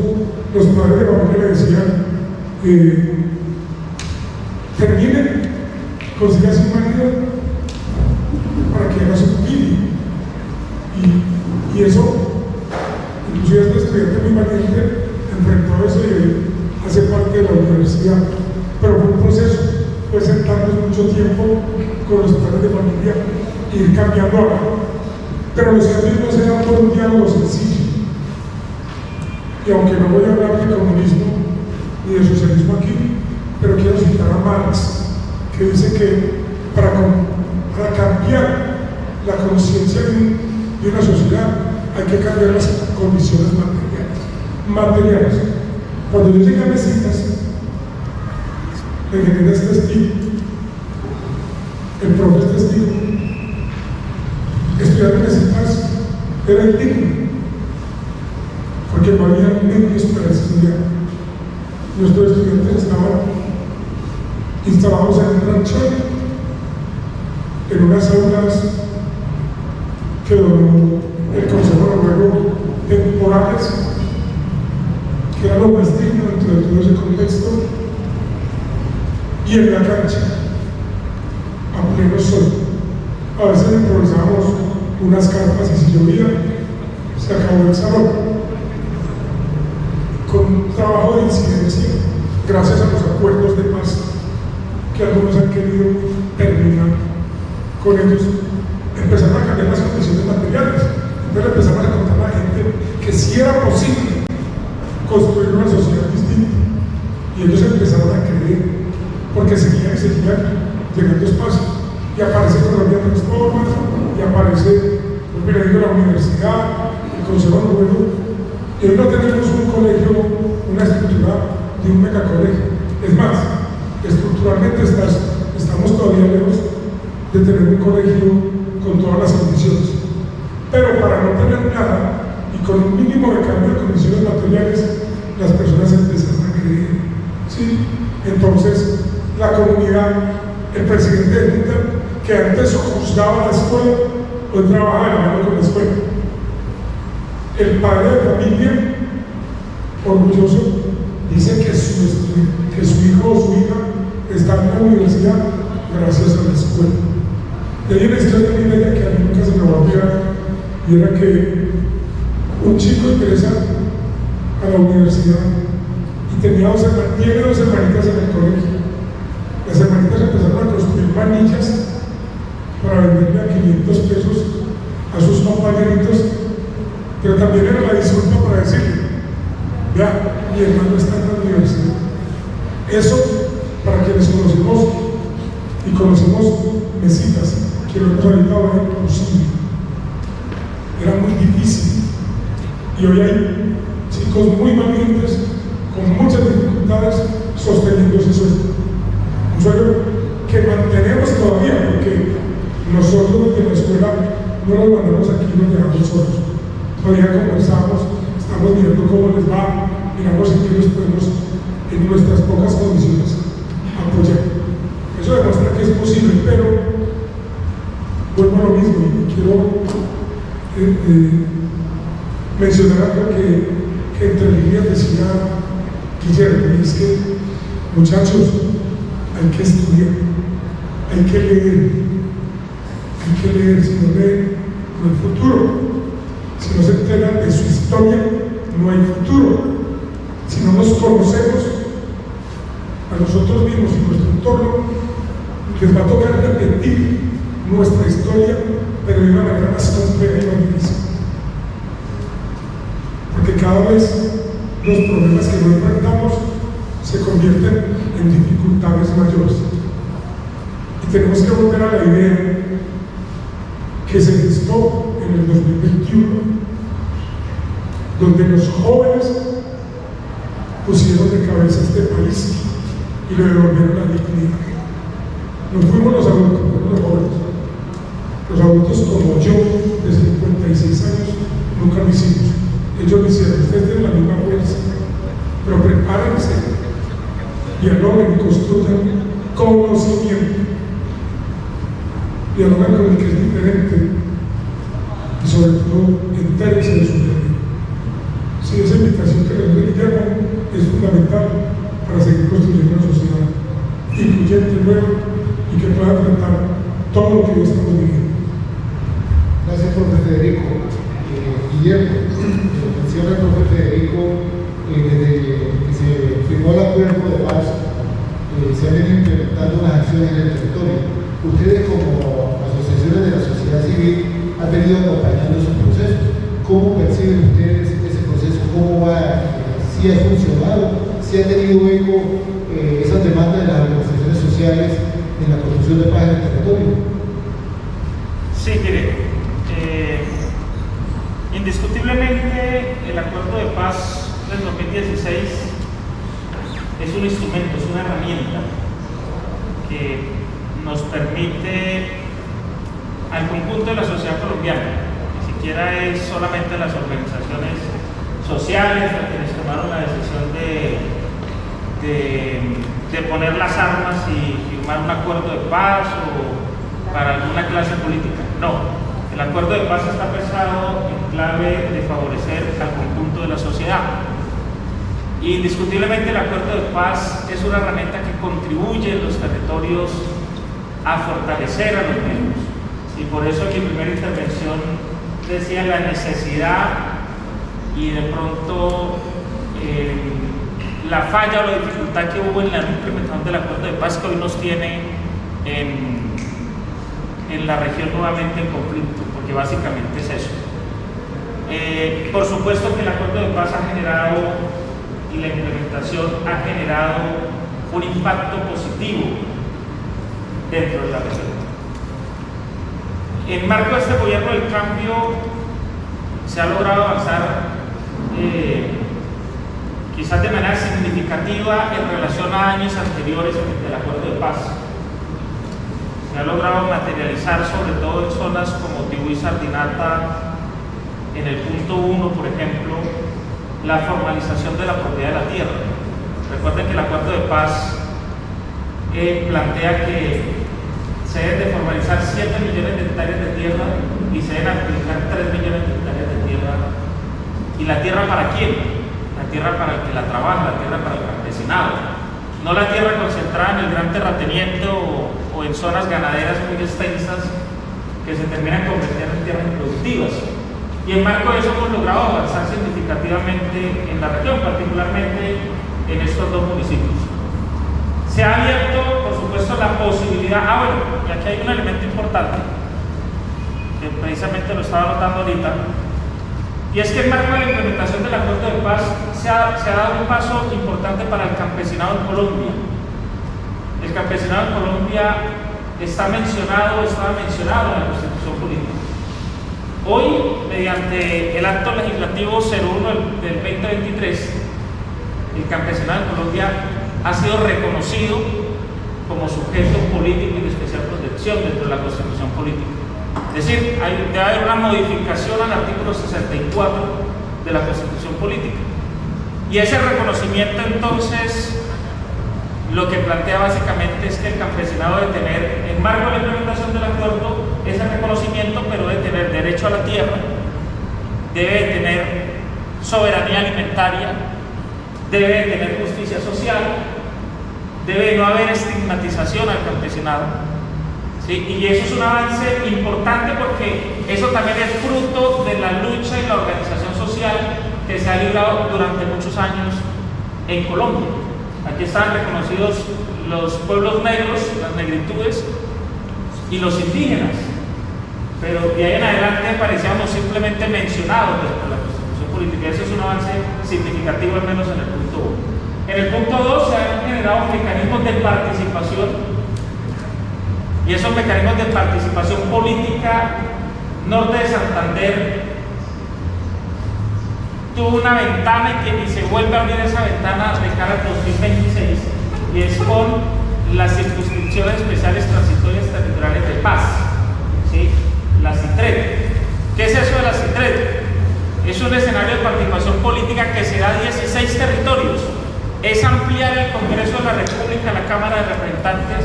los padres de familia le decían, terminen, consigan su marido para que haga su familia. Y eso, inclusive este estudiante muy valiente enfrentó eso y hace parte de la universidad. Pero fue un proceso, fue sentarnos mucho tiempo con los padres de familia e ir cambiando algo. Pero los cambios no se dan por un diálogo sencillo. Y aunque no voy a hablar de comunismo ni de socialismo aquí, pero quiero citar a Marx, que dice que para cambiar la conciencia de una sociedad hay que cambiar las condiciones materiales. Cuando yo llegué a Mesitas, la ingeniera es testigo, el profe es testigo. Estudiar en Mesitas era indigno, porque no había medios para estudiar. Nuestros estudiantes estaban instalados en un rancho, en unas aulas que donó el Consejo Noruego temporales, que era lo más digno dentro de todo ese contexto, y en la cancha, a pleno sol. A veces improvisábamos unas carpas y si llovía, se acabó el salón. Con un trabajo de incidencia, gracias a los acuerdos de paz que algunos han querido terminar con ellos, empezaron a cambiar las condiciones materiales. Entonces empezamos a contar a la gente que sí era posible construir una sociedad distinta. Y ellos empezaron a creer, porque seguían llegando espacios. Y aparece Colombia Transforma, y aparece la universidad, el Consejo de Gobierno. Y hoy no tenemos un colegio, una estructura de un megacolegio. Es más, estructuralmente estamos todavía lejos de tener un colegio con todas las condiciones. Pero para no tener nada y con un mínimo de cambio de condiciones materiales, las personas empezaron a creer. ¿Sí? Entonces, la comunidad, el presidente de Junta, que antes juzgaba la escuela, hoy trabaja de la mano con la escuela. El padre de familia, orgulloso, dice que su hijo o su hija está en la universidad gracias a la escuela. Y hay una historia muy bella que a mí nunca se me va a olvidar, y era que un chico ingresa a la universidad y tiene dos hermanitas en el colegio. Las hermanitas empezaron a construir manillas para venderle a 500 pesos a sus compañeritos, pero también era la disculpa para decirle: vea, mi hermano está en la universidad. Eso, para quienes conocemos y conocemos mesitas, que lo hemos habitado, era imposible, era muy difícil. Y hoy hay chicos muy valientes, con muchas dificultades, sosteniendo ese sueño. Un sueño que mantenemos todavía, porque nosotros desde la escuela no nos mandamos aquí y nos dejamos solos. Todavía conversamos, estamos mirando cómo les va, miramos en qué nos podemos, en nuestras pocas condiciones, apoyar. Eso demuestra que es posible, pero vuelvo a lo mismo y quiero mencionar algo que entre líneas decía Guillermo, y es que, muchachos, hay que estudiar, hay que leer, si no leen, no hay futuro. Si no se enteran de su historia, no hay futuro. Si no nos conocemos a nosotros mismos y nuestro entorno, les va a tocar repetir nuestra historia, pero de una manera más compleja y más difícil. Porque cada vez los problemas que no enfrentamos se convierten en dificultades mayores. Y tenemos que volver a la idea que se gestó en el 2021, donde los jóvenes pusieron de cabeza este país y le devolvieron la dignidad. No fuimos los adultos, fuimos los jóvenes. Los adultos como yo, de 56 años, nunca lo hicimos. Ellos lo hicieron, ustedes tienen la misma fuerza, pero prepárense, dialoguen y construyan conocimiento. Dialogan con el que es diferente y sobre todo entérense de su realidad. Sí, esa invitación que les doy, Guillermo, es fundamental para seguir construyendo una sociedad incluyente y nueva y que pueda tratar todo lo que hoy estamos viviendo. Gracias, profe Federico. Guillermo, menciona el profe Federico, desde que se firmó el acuerdo de paz, se han venido implementando unas acciones en el territorio. Ustedes, como asociaciones de la sociedad civil, han venido acompañando esos procesos. ¿Cómo perciben ustedes ese proceso? ¿Cómo va? ¿Si ha funcionado? ¿Si ha tenido eco esas demandas de las organizaciones sociales en la construcción de paz en el territorio? Sí, mire, indiscutiblemente el acuerdo de paz del 2016 es un instrumento, es una herramienta que nos permite al conjunto de la sociedad colombiana, ni siquiera es solamente las organizaciones sociales las quienes tomaron la decisión de poner las armas y firmar un acuerdo de paz o para alguna clase política. No, el acuerdo de paz está pensado en clave de favorecer al conjunto de la sociedad. Indiscutiblemente el acuerdo de paz es una herramienta que contribuye en los territorios a fortalecer a los mismos. Y por eso en mi primera intervención decía la necesidad y de pronto la falla o la dificultad que hubo en la implementación del acuerdo de paz que hoy nos tiene en la región nuevamente en conflicto, porque básicamente es eso. Por supuesto que el acuerdo de paz ha generado y la implementación ha generado un impacto positivo dentro de la región. En marco de este gobierno del cambio se ha logrado avanzar quizás de manera significativa en relación a años anteriores del acuerdo de paz. Se ha logrado materializar sobre todo en zonas como Tibú y Sardinata, en el punto 1, por ejemplo, la formalización de la propiedad de la tierra. Recuerden que el acuerdo de paz plantea que se deben de formalizar 7 millones de hectáreas de tierra y se deben aplicar 3 millones de hectáreas de tierra. ¿Y la tierra para quién? La tierra para el que la trabaja, la tierra para el campesinado. No la tierra concentrada en el gran terrateniente o en zonas ganaderas muy extensas que se terminan convirtiendo en tierras improductivas. Y en marco de eso hemos logrado avanzar significativamente en la región, particularmente en estos dos municipios. Se ha abierto, por supuesto, la posibilidad, bueno, y aquí hay un elemento importante, que precisamente lo estaba notando ahorita, y es que en marco de la implementación del acuerdo de paz se ha dado un paso importante para el campesinado en Colombia. El campesinado en Colombia estaba mencionado en la Constitución Política. Hoy, mediante el acto legislativo 01 del 2023, el campesinado en Colombia ha sido reconocido como sujeto político y de especial protección dentro de la Constitución Política. Es decir, debe haber una modificación al artículo 64 de la Constitución Política. Y ese reconocimiento, entonces, lo que plantea básicamente es que el campesinado debe tener, en marco de la implementación del acuerdo, ese reconocimiento, pero debe tener derecho a la tierra, debe tener soberanía alimentaria, debe tener justicia social, debe no haber estigmatización al campesinado, ¿sí? Y eso es un avance importante porque eso también es fruto de la lucha y la organización social que se ha librado durante muchos años en Colombia. Aquí están reconocidos los pueblos negros, las negritudes y los indígenas, pero de ahí en adelante parecíamos simplemente mencionados dentro de la Constitución Política. Eso es un avance significativo, al menos en el punto 1. En el punto 2 se han generado mecanismos de participación, y esos mecanismos de participación política. Norte de Santander tuvo una ventana y se vuelve a abrir esa ventana de cara al 2026, y es con las circunscripciones especiales transitorias territoriales de paz, ¿sí? La CITRET. ¿Qué es eso de la CITRET? Es un escenario de participación política que se da a 16 territorios. Es ampliar el Congreso de la República, la Cámara de Representantes,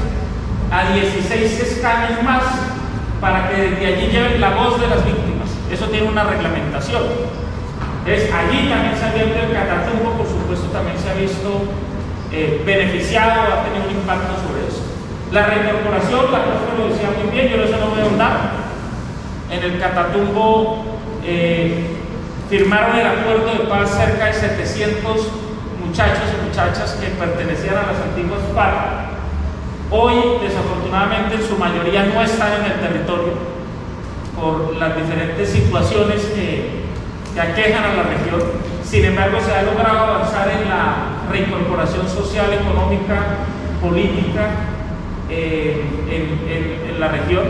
a 16 escaños más para que desde allí lleven la voz de las víctimas. Eso tiene una reglamentación. Entonces, allí también se ha abierto el Catatumbo, por supuesto, también se ha visto beneficiado, ha tenido un impacto sobre eso. La reincorporación, la profe lo decía muy bien, yo eso no voy a ahondar. En el Catatumbo firmaron el acuerdo de paz cerca de 700 muchachos y muchachas que pertenecían a las antiguas FARC. Hoy, desafortunadamente, en su mayoría no están en el territorio por las diferentes situaciones que aquejan a la región. Sin embargo, se ha logrado avanzar en la reincorporación social, económica, política en la región.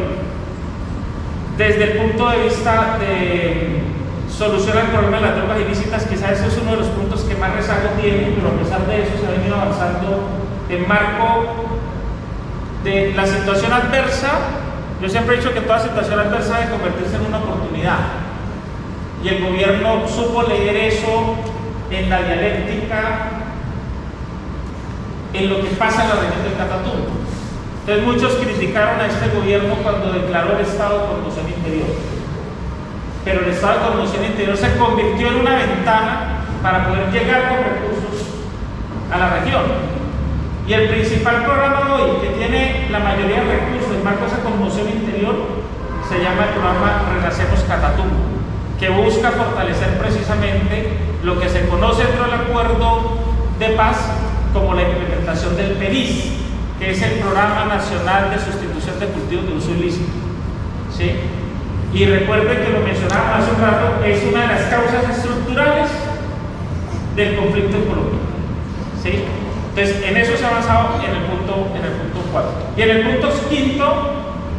Desde el punto de vista de solucionar el problema de las drogas ilícitas, quizás ese es uno de los puntos que más rezago tiene, pero a pesar de eso se ha venido avanzando en marco de la situación adversa. Yo siempre he dicho que toda situación adversa debe convertirse en una oportunidad, y el gobierno supo leer eso en la dialéctica, en lo que pasa en la región del Catatumbo. Entonces muchos criticaron a este gobierno cuando declaró el estado de conmoción interior, pero el estado de conmoción interior se convirtió en una ventana para poder llegar con recursos a la región. Y el principal programa hoy que tiene la mayoría de recursos, más cosa conmoción interior, se llama el programa Renacemos Catatumbo, que busca fortalecer precisamente lo que se conoce dentro del acuerdo de paz como la implementación del PERIS, que es el Programa Nacional de Sustitución de Cultivos de Uso Ilícito. ¿Sí? Y recuerden que lo mencionaba hace un rato, es una de las causas estructurales del conflicto en Colombia. ¿Sí? Entonces, en eso se ha avanzado en el punto 4. Y en el punto 5,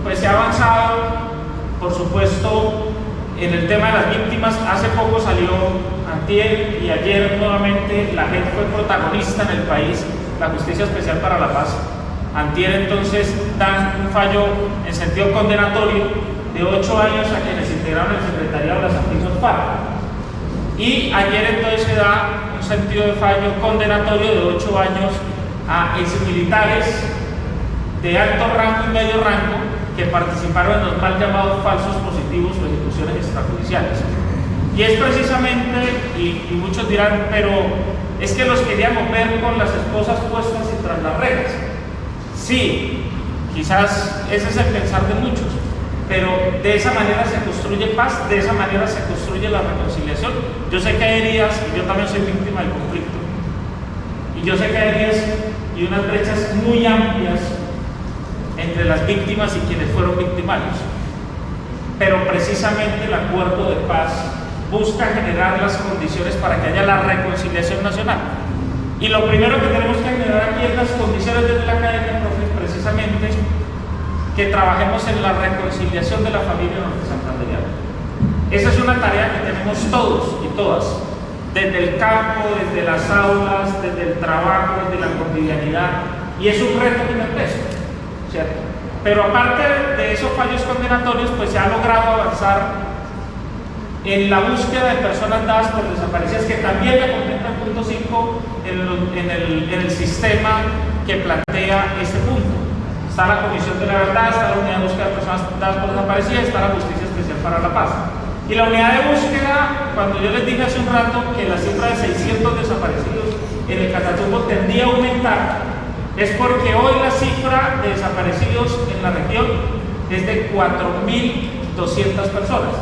pues se ha avanzado, por supuesto, en el tema de las víctimas. Hace poco salió, antier y ayer nuevamente, la gente fue protagonista en el país, la Justicia Especial para la Paz. Antier entonces dan un fallo en sentido condenatorio de 8 años a quienes integraron el secretariado de las antiguas FARC. Y ayer entonces se da un sentido de fallo condenatorio de 8 años a exmilitares de alto rango y medio rango que participaron en los mal llamados falsos positivos o ejecuciones extrajudiciales. Y es precisamente, y muchos dirán, pero es que los queríamos ver con las esposas puestas y tras las rejas. Sí, quizás ese es el pensar de muchos, pero de esa manera se construye paz, de esa manera se construye la reconciliación. Yo sé que hay heridas, y yo también soy víctima del conflicto, y yo sé que hay heridas y unas brechas muy amplias entre las víctimas y quienes fueron victimarios, pero precisamente el acuerdo de paz busca generar las condiciones para que haya la reconciliación nacional. Y lo primero que tenemos que generar aquí es las condiciones desde la academia, profe, precisamente que trabajemos en la reconciliación de la familia norte santanderiana. Esa es una tarea que tenemos todos y todas, desde el campo, desde las aulas, desde el trabajo, desde la cotidianidad, y es un reto gigantesco, ¿cierto? Pero aparte de esos fallos condenatorios, pues se ha logrado avanzar en la búsqueda de personas dadas por desaparecidas, que también le contempla el punto 5 en el sistema que plantea este punto. Está la Comisión de la Verdad, está la Unidad de Búsqueda de Personas dadas por desaparecidas, está la Justicia Especial para la Paz. Y la unidad de búsqueda, cuando yo les dije hace un rato que la cifra de 600 desaparecidos en el Catatumbo tendía a aumentar, es porque hoy la cifra de desaparecidos en la región es de 4.200 personas.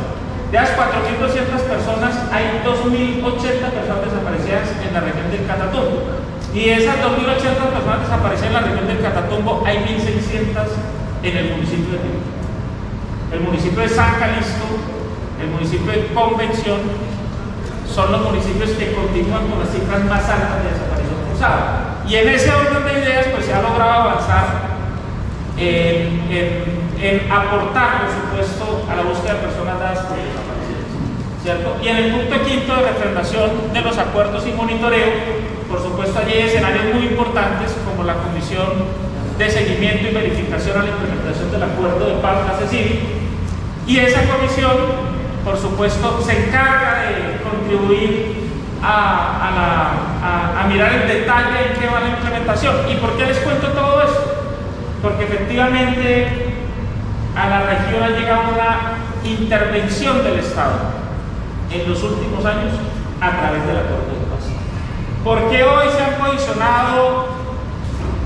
De las 4.200 personas, hay 2.080 personas desaparecidas en la región del Catatumbo. Y de esas 2.080 personas desaparecidas en la región del Catatumbo, hay 1.600 en el municipio de Río. El municipio de San Calixto, el municipio de Convención, son los municipios que continúan con las cifras más altas de desaparición forzada. Y en ese orden de ideas, pues se ha logrado avanzar en aportar, por supuesto, a la búsqueda de personas dadas por desaparecidas, ¿cierto? Y en el punto 5 de refrendación de los acuerdos y monitoreo, por supuesto, allí hay escenarios muy importantes como la Comisión de Seguimiento y Verificación a la Implementación del Acuerdo de Paz Civil, y esa comisión, por supuesto, se encarga de contribuir a mirar el detalle en qué va la implementación. ¿Y por qué les cuento todo esto? Porque efectivamente a la región ha llegado una intervención del Estado en los últimos años a través del acuerdo de paz. Porque hoy se han posicionado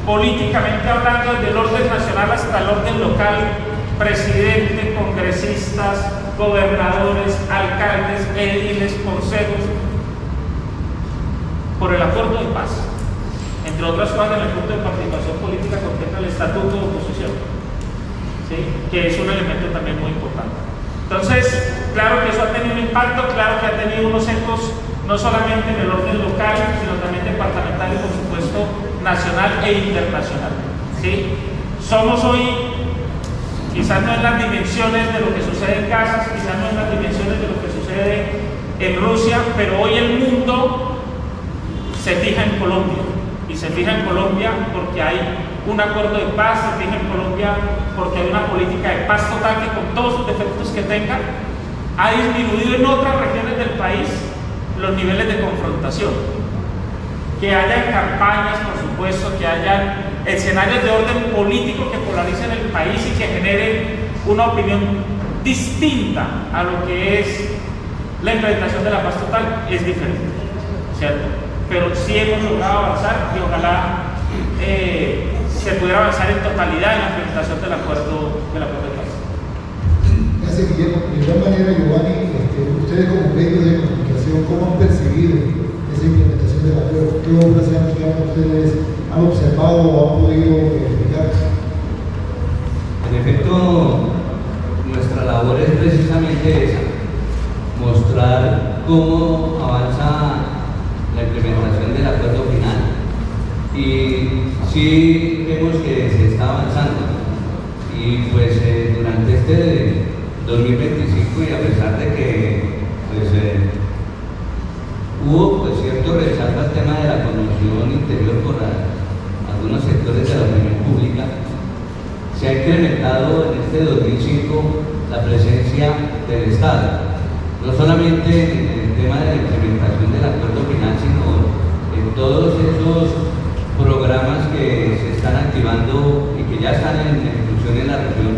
políticamente hablando desde el orden nacional hasta el orden local, presidente, congresistas, gobernadores, alcaldes, ediles, consejos, por el acuerdo de paz. Entre otras cosas, en el punto de participación política contempla el estatuto de oposición, ¿sí? Que es un elemento también muy importante. Entonces, claro que eso ha tenido un impacto, claro que ha tenido unos ecos no solamente en el orden local, sino también departamental y, por supuesto, nacional e internacional, ¿sí? Somos hoy, quizás no en las dimensiones de lo que sucede en Gaza, quizás no en las dimensiones de lo que sucede en Rusia, pero hoy el mundo se fija en Colombia. Y se fija en Colombia porque hay un acuerdo de paz, se fija en Colombia porque hay una política de paz total que, con todos sus defectos que tenga, ha disminuido en otras regiones del país los niveles de confrontación. Que haya campañas, por supuesto, que haya escenarios de orden político que polaricen el país y que generen una opinión distinta a lo que es la implementación de la paz total, es diferente, ¿cierto? pero sí hemos logrado avanzar y ojalá se pudiera avanzar en totalidad en la implementación del acuerdo de paz. Gracias, Guillermo. De igual manera, Giovanni, ustedes como medios de comunicación, ¿cómo han percibido esa implementación del acuerdo? ¿Qué obras ustedes han observado o han podido verificar? En efecto, nuestra labor es precisamente esa, mostrar cómo avanza la implementación del acuerdo final. Y sí vemos que se está avanzando. Y pues durante este 2025, y a pesar de que pues, hubo pues, cierto rechazo al tema de la conmoción interior por algunos sectores de la opinión pública, se ha incrementado en este 2005 la presencia del Estado, no solamente en el tema de la implementación del acuerdo final, sino en todos esos programas que se están activando y que ya están en ejecución en la región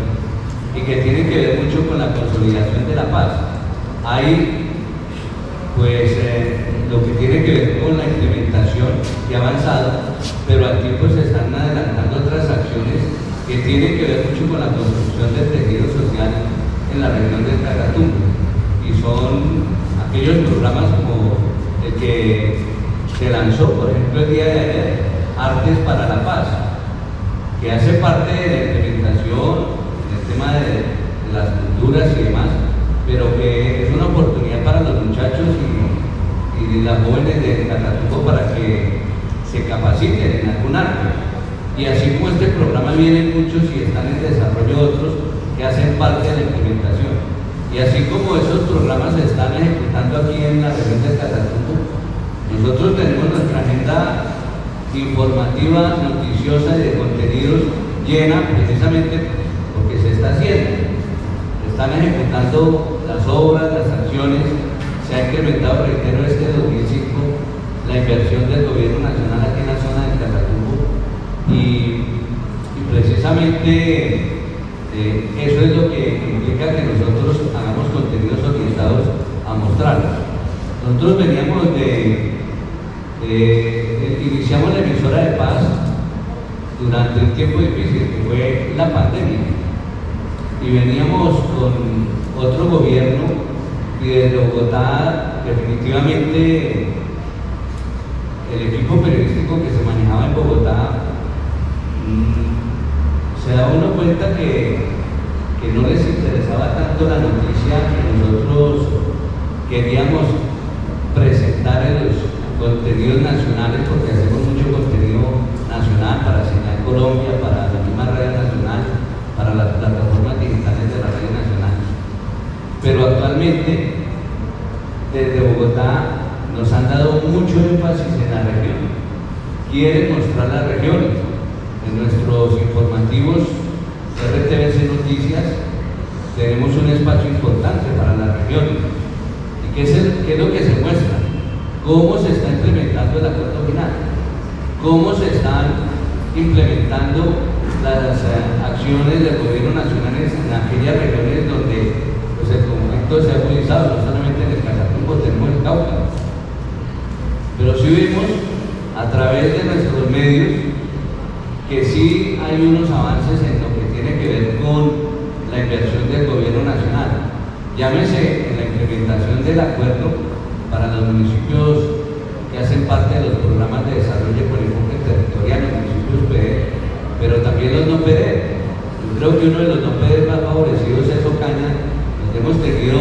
y que tienen que ver mucho con la consolidación de la paz. Hay pues lo que tiene que ver con la implementación que ha avanzado, pero al tiempo se están adelantando otras acciones que tienen que ver mucho con la construcción del tejido social en la región del Catatumbo, y son aquellos programas como el que se lanzó, por ejemplo, el día de ayer, Artes para la Paz, que hace parte de la implementación del tema de las culturas y demás, pero que es una oportunidad para los muchachos y las jóvenes de Catatumbo para que se capaciten en algún arte. Y así como este programa vienen muchos y están en desarrollo otros que hacen parte de la implementación. Y así como esos programas se están ejecutando aquí en la región de Catatumbo, nosotros tenemos nuestra agenda informativa, noticiosa y de contenidos llena precisamente porque se está haciendo. Se están ejecutando las obras, las acciones, se ha incrementado, reitero, este 2005 la inversión del gobierno nacional aquí en la zona del Catatumbo y precisamente eso es lo que implica que nosotros hagamos contenidos orientados a mostrarlos. Nosotros veníamos iniciamos la emisora de paz durante un tiempo difícil, que fue la pandemia, y veníamos con otro gobierno, y desde Bogotá definitivamente el equipo periodístico que se manejaba en Bogotá se da uno cuenta que no les interesaba tanto la noticia que nosotros queríamos presentar en los contenidos nacionales, porque hacemos mucho contenido nacional para Señal Colombia, para la misma radio nacional, para las plataformas digitales de la radio nacional. Pero actualmente desde Bogotá nos han dado mucho énfasis en la región, quieren mostrar las regiones. En nuestros informativos RTBC Noticias tenemos un espacio importante para las regiones. ¿Y qué es lo que se muestra? Cómo se está implementando el acuerdo final, cómo se están implementando las acciones del gobierno nacional en aquellas regiones donde pues, el conflicto se ha agudizado, no solamente en el Catatumbo, tenemos el Cauca. Pero sí vimos a través de nuestros medios que sí hay unos avances en lo que tiene que ver con la inversión del gobierno nacional. Llámese en la implementación del acuerdo para los municipios que hacen parte de los programas de desarrollo por enfoque territorial, los municipios PD, pero también los no PD. Yo creo que uno de los no PD más favorecidos es Ocaña, donde hemos tenido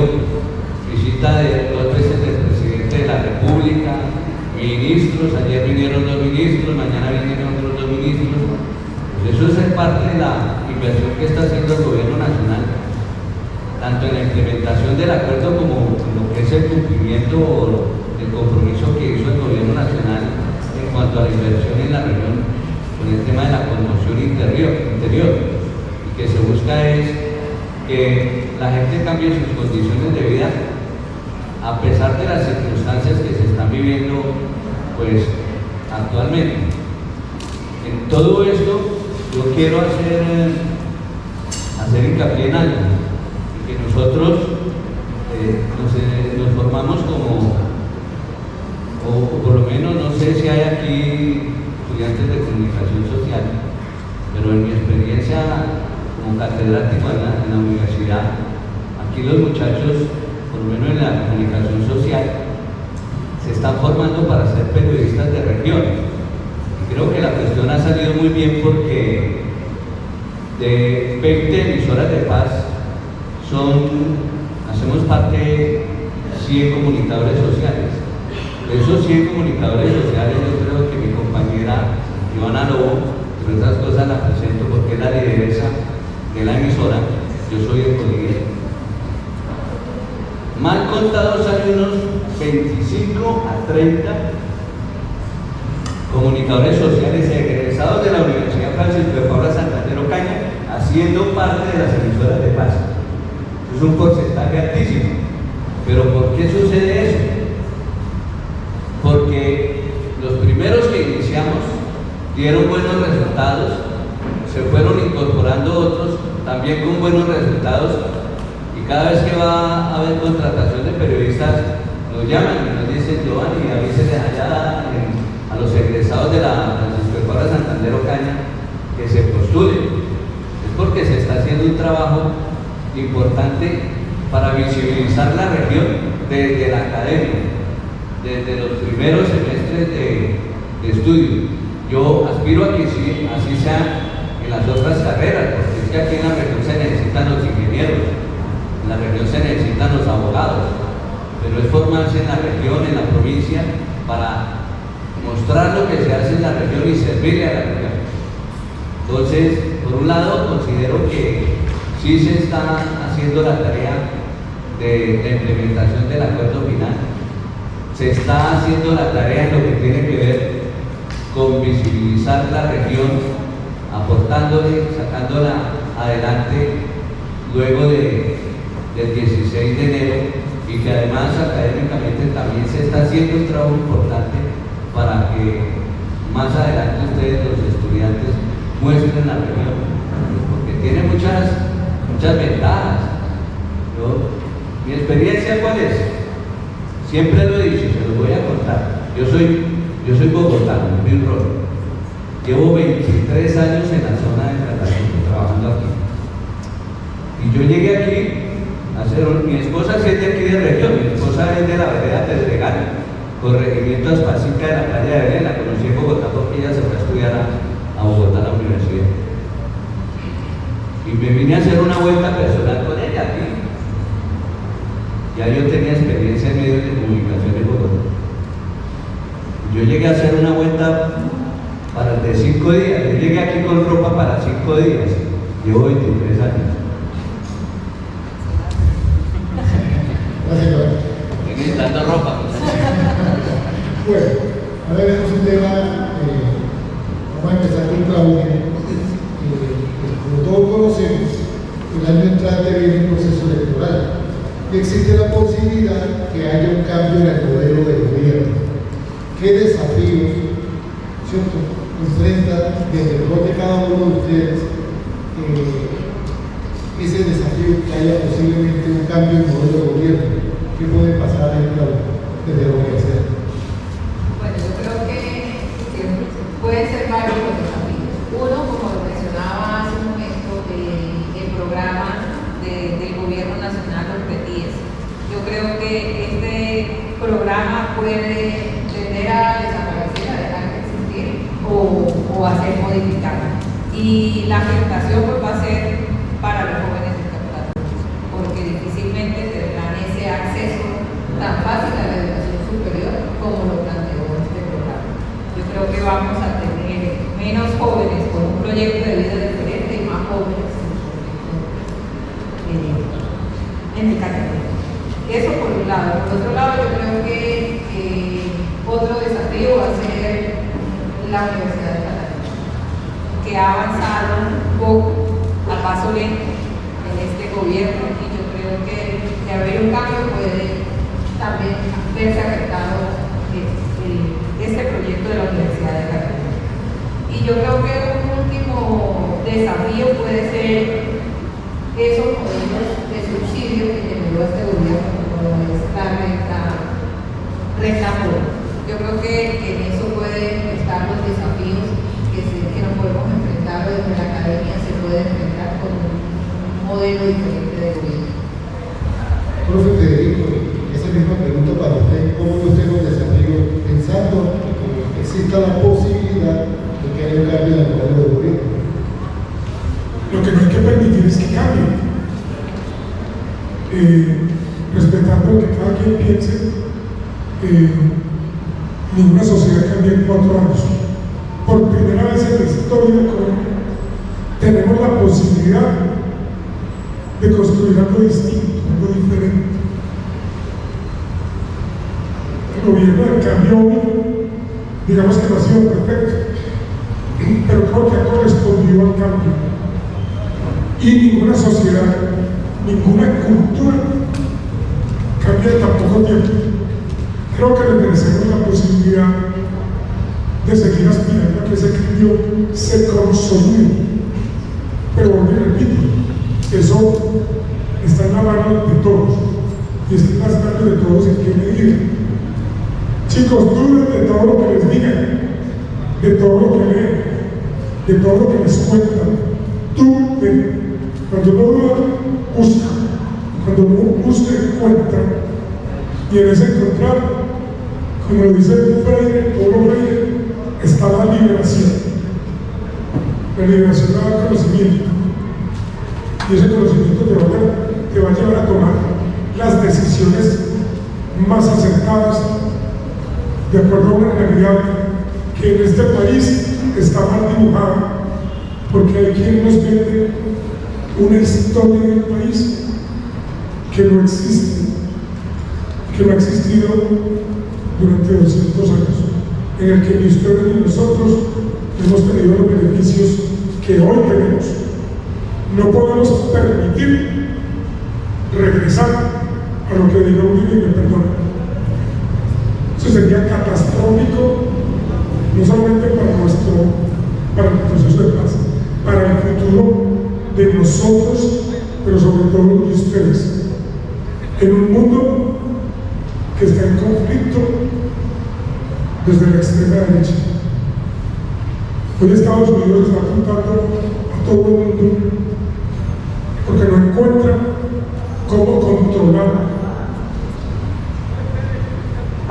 visita de 2 veces del presidente de la República, ministros, ayer vinieron 2 ministros, mañana vienen otros 2 ministros. Pues eso es parte de la inversión que está haciendo el gobierno nacional, tanto en la implementación del acuerdo como en lo que es el cumplimiento del compromiso que hizo el gobierno nacional en cuanto a la inversión en la región con el tema de la conmoción interior. Y que se busca es que la gente cambie sus condiciones de vida a pesar de las circunstancias que se están viviendo pues actualmente. En todo esto yo quiero hacer hincapié en algo, y que nosotros nos formamos o por lo menos no sé si hay aquí estudiantes de comunicación social, pero en mi experiencia como catedrático en la universidad, aquí los muchachos, por lo menos en la comunicación social, se están formando para ser periodistas de región. Y creo que la cuestión ha salido muy bien porque de 20 emisoras de paz hacemos parte 100 comunicadores sociales. De esos 100 comunicadores sociales, yo creo que mi compañera Joana Lobo, entre otras cosas la presento porque es la lideresa de la emisora, yo soy el codiguero. Mal contados hay unos 25 a 30 comunicadores sociales egresados de la Universidad Francisco de Paula Santander Ocaña, haciendo parte de las emisoras de paz. Es un porcentaje altísimo. ¿Pero por qué sucede eso? Porque los primeros que iniciamos dieron buenos resultados, se fueron incorporando otros también con buenos resultados, y cada vez que va a haber contratación de periodistas nos llaman y nos dicen: Giovanni, avísenle allá a los egresados de la Francisco de Paula Santander Ocaña que se postulen. Es porque se está haciendo un trabajo importante para visibilizar la región desde la academia, desde los primeros semestres de estudio. Yo aspiro a que sí, así sea en las otras carreras, porque es que aquí en la región se necesitan los ingenieros, en la región se necesitan los abogados, pero es formarse en la región, en la provincia, para mostrar lo que se hace en la región y servirle a la región. Entonces, por un lado, considero que sí se está haciendo la tarea de la implementación del acuerdo final, se está haciendo la tarea en lo que tiene que ver con visibilizar la región, aportándole, sacándola adelante luego del 16 de enero, y que además académicamente también se está haciendo un trabajo importante para que más adelante ustedes, los estudiantes, muestren la región, porque tiene muchas ventajas. Mi experiencia, ¿cuál es? Siempre lo he dicho, se lo voy a contar. Yo soy bogotano, Bill Roy. Llevo 23 años en la zona de Cartagena, trabajando aquí. Y yo llegué aquí a hacer, mi esposa sí es de aquí de región, mi esposa es de la vereda Pedregal, corregimiento Aspasica de la playa de Belén. La conocí en Bogotá porque ella se fue a estudiar a Bogotá, a la universidad. Y me vine a hacer una vuelta personal con ella aquí. Ya yo tenía experiencia en medios de comunicación en Bogotá. Yo llegué a hacer una vuelta para el de 5 días. Yo llegué aquí con ropa para 5 días. Llevo 23 años. Gracias. Necesitando ropa. Bueno, ahora vemos un tema, vamos a empezar con Claudia. Como todos conocemos, el año entrante viene un proceso electoral y existe la posibilidad que haya un cambio en el modelo de gobierno. ¿Qué desafíos, cierto, enfrenta desde el rol de cada uno de ustedes ese desafío que haya posiblemente un cambio en el modelo de gobierno? ¿Qué puede pasar desde la universidad? Bueno, yo creo que pueden ser varios los desafíos. Uno, como lo mencionaba hace un momento, el programa del Gobierno Nacional, los PETIES. Yo creo que este programa puede tender a desaparecer, a dejar de existir o a ser modificado. Y la afectación pues, va a ser para los jóvenes estudiantes, porque difícilmente tendrán ese acceso tan fácil a la educación superior como lo planteó este programa. Yo creo que vamos a tener menos jóvenes con un proyecto de vida diferente y más jóvenes en mi categoría. Eso por un lado. Por otro lado, yo creo que otro desafío va a ser la Universidad de Cataluña, que ha avanzado un poco a paso lento en este gobierno, y yo creo que de haber un cambio puede también verse afectado este proyecto de la Universidad de Cataluña. Y yo creo que un último desafío puede ser esos modelos de subsidio que generó este gobierno, como es la renta joven. Yo que en eso pueden estar los desafíos que nos podemos enfrentar desde la academia, se puede enfrentar con un modelo diferente de gobierno. Profe Federico, esa misma pregunta para usted, ¿cómo ve usted los desafíos pensando que exista la posibilidad de que haya un cambio en el modelo de gobierno? Lo que no hay que permitir es que cambie. Respetando lo que cada quien piense, ninguna sociedad cambia en 4 años. Por primera vez en la historia de Colombia tenemos la posibilidad de construir algo distinto, algo diferente. El gobierno del cambio, digamos que no ha sido perfecto, pero creo que ha correspondido al cambio. Y ninguna sociedad, ninguna cultura cambia en tan poco tiempo. Creo que le merecemos la posibilidad de seguir aspirando a que ese cambio se consolide. Pero vuelvo y repito, eso está en la mano de todos, y está en las manos de todos en qué medida. Chicos, duden de todo lo que les digan, de todo lo que leen, de todo lo que les cuentan. Duden. Cuando uno duda, busca. Cuando uno busca, encuentra. Y en ese encontrar, como lo dice Freire, Paulo Freire, está la liberación. La liberación da conocimiento. Y ese conocimiento te va a llevar a tomar las decisiones más acertadas de acuerdo a una realidad que en este país está mal dibujada, porque hay quien nos vende una historia del país que no existe, que no ha existido durante 200 años, en el que ni ustedes ni nosotros hemos tenido los beneficios que hoy tenemos. No podemos permitir regresar a lo que diga Uribe y me perdona. Eso sería catastrófico, no solamente para el proceso de paz, para el futuro de nosotros, pero sobre todo de ustedes. En un mundo que está en conflicto desde la extrema derecha. Hoy Estados Unidos está apuntando a todo el mundo porque no encuentra cómo controlar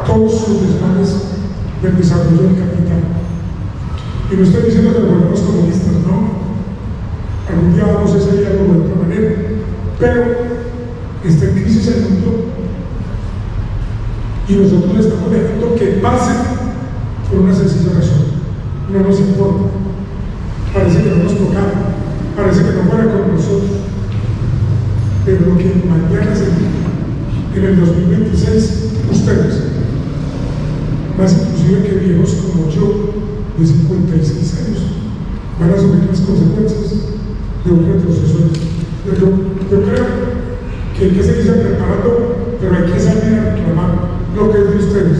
todos sus desmanes del desarrollo del capital. Y no estoy diciendo que nos volvamos comunistas, no. Algún día vamos a ese diálogo de otra manera, pero está en crisis el mundo y nosotros le estamos dejando que pase por una sencilla razón: no nos importa, parece que no nos tocara, parece que no fuera con nosotros, pero lo que mañana se diga, en el 2026, ustedes, más inclusive que viejos como yo de 56 años, van a asumir las consecuencias de un retroceso. Yo creo que hay que seguirse preparando, pero hay que salir a reclamar lo que es de ustedes,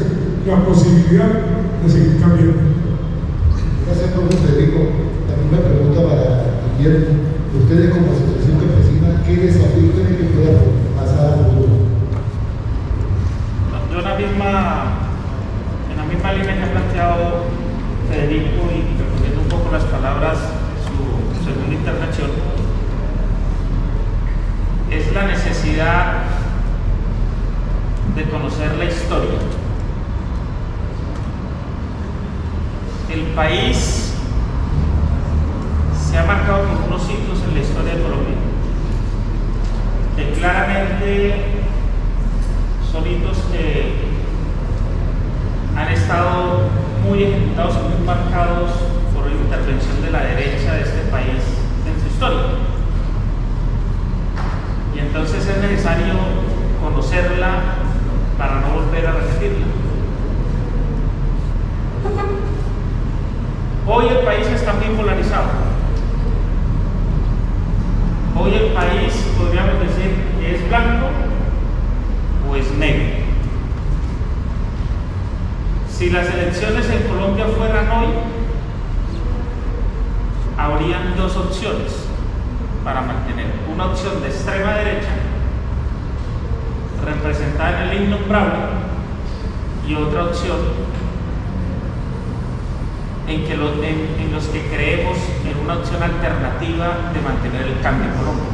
la posibilidad de seguir cambiando. Gracias, profe Federico. También una pregunta para Guillermo. Ustedes como asociación campesina, ¿qué desafío tienen que poder pasar al futuro? Yo en la misma línea que ha planteado Federico y respondiendo un poco las palabras de su segunda intervención, es la necesidad de conocer la historia. El país se ha marcado por unos hitos en la historia de Colombia que claramente son hitos que han estado muy ejecutados y muy marcados por la intervención de la derecha de este país en su historia. Y entonces es necesario conocerla para no volver a repetirla. Hoy el país está muy polarizado. Hoy el país, podríamos decir, que es blanco o es negro. Si las elecciones en Colombia fueran hoy, habrían dos opciones para mantener. Una opción de extrema derecha, representada en el innombrable, y otra opción en los que creemos en una opción alternativa de mantener el cambio económico.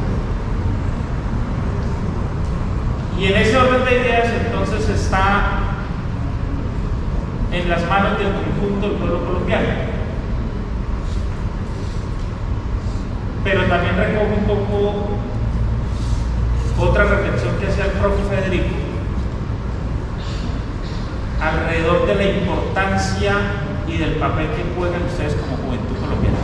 Y en ese orden de ideas entonces está en las manos del conjunto del pueblo colombiano. Pero también recojo un poco otra reflexión que hacía el profe Federico alrededor de la importancia y del papel que juegan ustedes como Juventud Colombiana.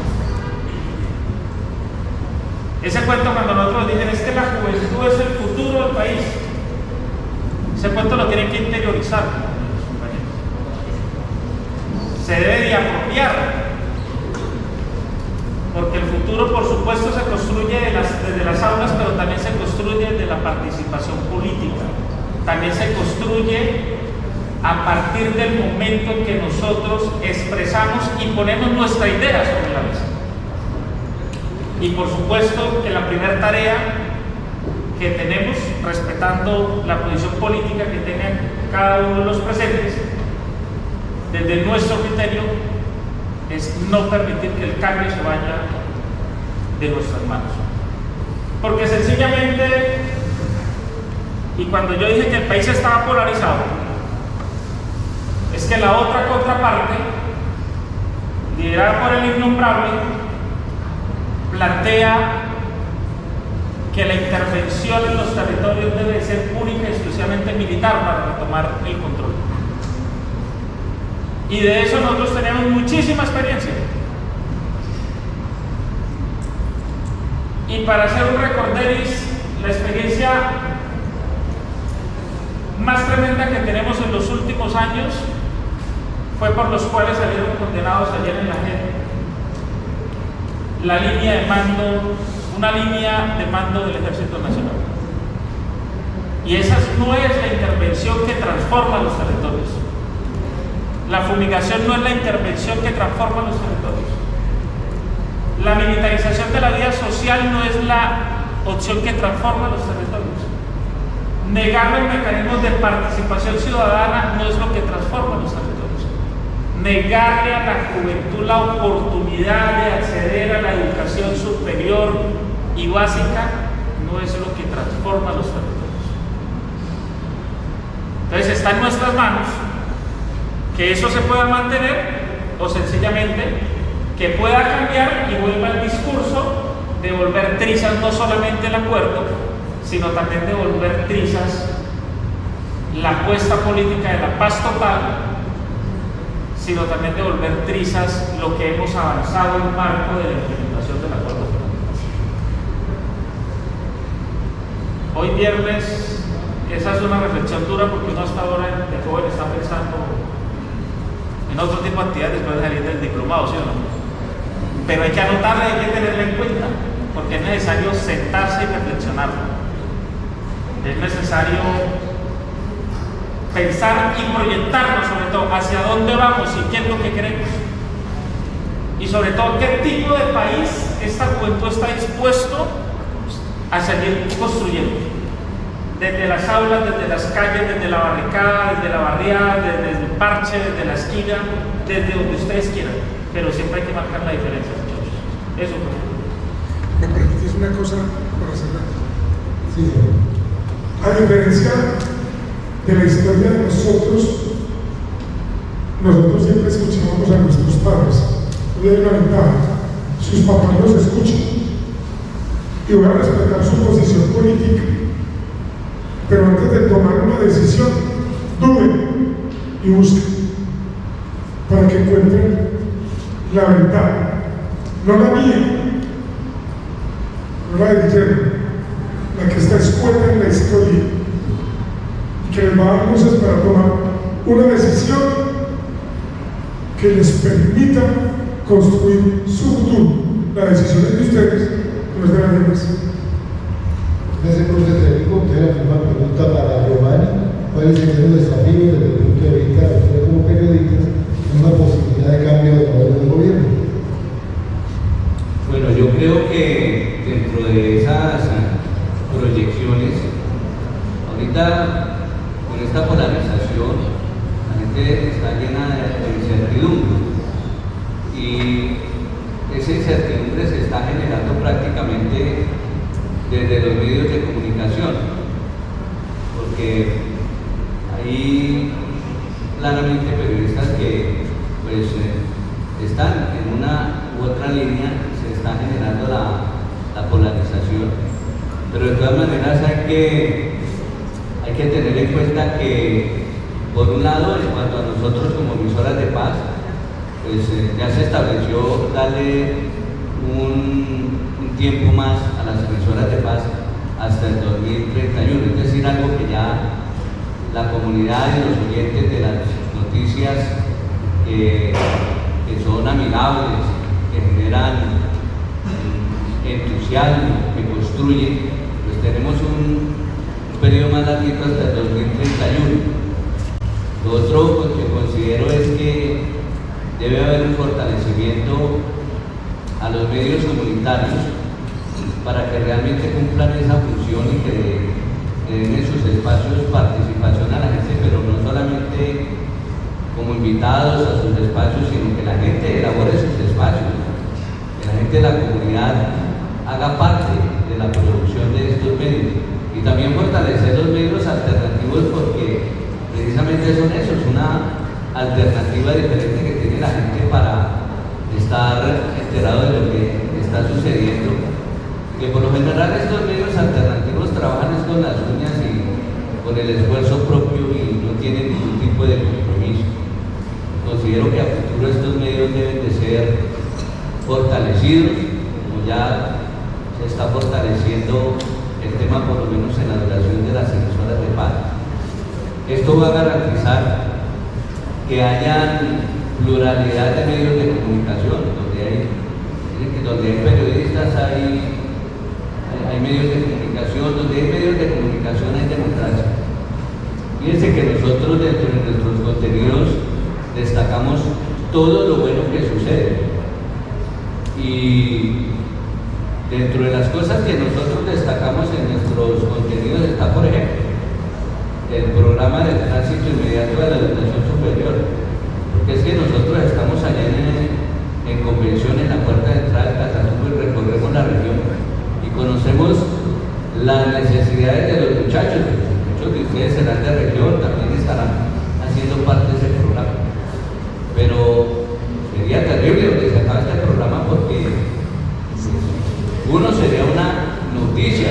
Ese cuento cuando nosotros dicen es que la juventud es el futuro del país, ese cuento lo tienen que interiorizar, compañeros. Se debe de apropiar, porque el futuro por supuesto se construye desde las aulas, pero también se construye desde la participación política, también se construye a partir del momento en que nosotros expresamos y ponemos nuestra idea sobre la mesa. Y por supuesto que la primera tarea que tenemos, respetando la posición política que tengan cada uno de los presentes, desde nuestro criterio, es no permitir que el cambio se vaya de nuestras manos. Porque sencillamente, y cuando yo dije que el país estaba polarizado, es que la otra contraparte, liderada por el innombrable, plantea que la intervención en los territorios debe ser única y exclusivamente militar para retomar el control. Y de eso nosotros tenemos muchísima experiencia. Y para hacer un recorderis, la experiencia más tremenda que tenemos en los últimos años fue por los cuales salieron condenados ayer en la JEP. La línea de mando, una línea de mando del Ejército Nacional. Y esa no es la intervención que transforma los territorios. La fumigación no es la intervención que transforma los territorios. La militarización de la vida social no es la opción que transforma los territorios. Negar los mecanismos de participación ciudadana no es lo que transforma los territorios. Negarle a la juventud la oportunidad de acceder a la educación superior y básica no es lo que transforma los territorios. Entonces está en nuestras manos que eso se pueda mantener o sencillamente que pueda cambiar y vuelva el discurso de volver trizas no solamente el acuerdo, sino también de volver trizas la apuesta política de la paz total, sino también de volver trizas lo que hemos avanzado en el marco de la implementación del acuerdo. Hoy viernes, esa es una reflexión dura porque uno hasta ahora de joven está pensando en otro tipo de actividades después de salir del diplomado, ¿sí o no? Pero hay que anotarla, hay que tenerla en cuenta, porque es necesario sentarse y reflexionarlo. Es necesario pensar y proyectarnos sobre todo hacia dónde vamos y qué es lo que queremos. Y sobre todo qué tipo de país esta juventud está dispuesto a seguir construyendo. Desde las aulas, desde las calles, desde la barricada, desde la barriada, desde el parche, desde la esquina, desde donde ustedes quieran. Pero siempre hay que marcar la diferencia, muchachos. Eso fue. ¿Me permitís una cosa para cerrar? Sí. A diferencia de la historia de nosotros siempre escuchábamos a nuestros padres. Hoy hay una ventaja, sus papás nos escuchan y van a respetar su posición política, pero antes de tomar una decisión, duden y busquen para que encuentren la verdad, no la mía, no la del yerno, la que está escueta en la historia, y que les va a dar luces para tomar una decisión que les permita construir su futuro. La decisión es de ustedes, no es de nadie más. Gracias, profesor Federico. Usted la misma pregunta para Giovanni. ¿Cuáles serían los desafíos desde el punto de vista de ustedes como periodistas en una posibilidad de cambio de modelo de gobierno? Bueno, yo creo que dentro de esas proyecciones, ahorita con esta polarización, la gente está llena de incertidumbre. y esa incertidumbre se está generando prácticamente desde los medios de comunicación, porque hay claramente periodistas que pues están en una u otra línea, se está generando la polarización, pero de todas maneras hay que tener en cuenta que por un lado, en cuanto a nosotros como emisoras de paz, pues ya se estableció darle un tiempo más a las emisoras de paz hasta el 2031, es decir, algo que ya la comunidad y los oyentes de las noticias que son amigables, que generan entusiasmo, que construyen, pues tenemos un periodo más larguito hasta el 2031. Lo otro que considero es que debe haber un fortalecimiento a los medios comunitarios para que realmente cumplan esa función y que den en sus espacios participación a la gente, pero no solamente como invitados a sus espacios, sino que la gente elabore sus espacios, que la gente de la comunidad haga parte de la producción de estos medios, y también fortalecer los medios alternativos, porque precisamente son esos, una alternativa diferente que tiene la gente para estar enterado de lo que está sucediendo, que por lo general estos medios alternativos trabajan con las uñas y con el esfuerzo propio y no tienen ningún tipo de compromiso. Considero que a futuro estos medios deben de ser fortalecidos, como ya se está fortaleciendo el tema por lo menos en la duración de las emisoras de paz. Esto va a garantizar que haya pluralidad de medios de comunicación, donde hay periodistas, hay medios de comunicación, donde hay medios de comunicación hay democracia. Fíjense que nosotros dentro de nuestros contenidos destacamos todo lo bueno que sucede, y dentro de las cosas que nosotros destacamos en nuestros contenidos está, por ejemplo, el programa de tránsito inmediato de la educación superior, porque es que nosotros estamos allá en convención en la puerta de entrada del Catatumbo y recorremos la región y conocemos las necesidades de los muchachos. Muchos de ustedes serán de región, también estarán haciendo parte de ese programa, pero sería terrible donde se acaba este programa, porque uno sería una noticia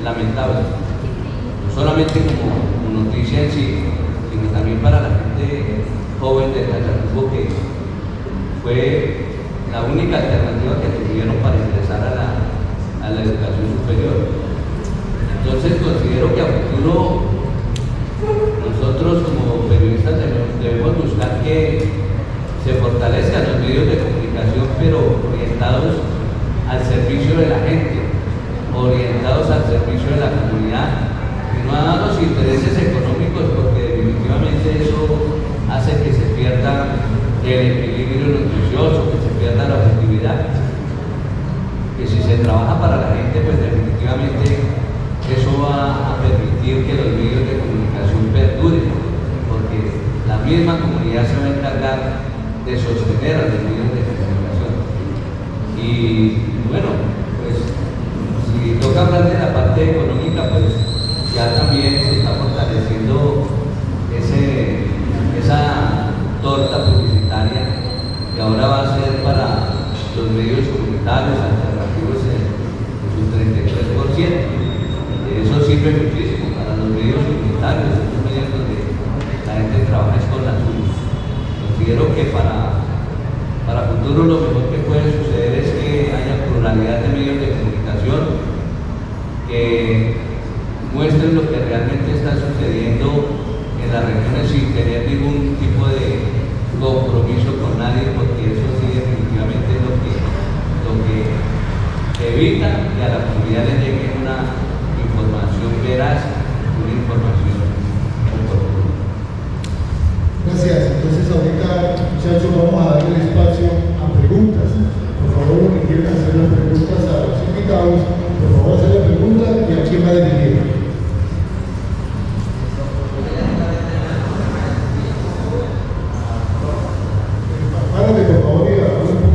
lamentable, no solamente como noticia en sí, sino también para la gente joven de Catatumbo, que fue la única alternativa que tuvieron para ingresar a la educación superior. Entonces considero que a futuro nosotros como periodistas debemos buscar que se fortalezcan los medios de comunicación, pero orientados al servicio de la gente, orientados al servicio de la comunidad, y no a los intereses económicos, porque definitivamente eso hace que se pierda el equilibrio noticioso, que se pierda la objetividad. Que si se trabaja para la gente, pues definitivamente eso va a permitir que los medios de comunicación perduren, porque la misma comunidad se va a encargar de sostener a los medios de comunicación. Y bueno, pues si toca hablar de la parte económica, pues ya también se está fortaleciendo esa torta publicitaria que ahora va a ser para los medios comunitarios alternativos en su 33%. Eso sirve muchísimo para los medios comunitarios, estos medios donde la gente trabaja es con las uñas. Considero que para futuro lo mejor que puede suceder es que haya pluralidad de medios de comunicación que muestren lo que realmente está sucediendo en las regiones sin tener ningún tipo de compromiso con nadie, porque eso sí definitivamente es lo que evita que a la comunidad le llegue una información veraz, una información oportuna. Gracias. Entonces ahorita, muchachos, vamos a darle espacio a preguntas. Por favor, los que quieran hacer las preguntas a los invitados, por favor, hacer la pregunta y a quién va dirigida. Párate, por favor, y a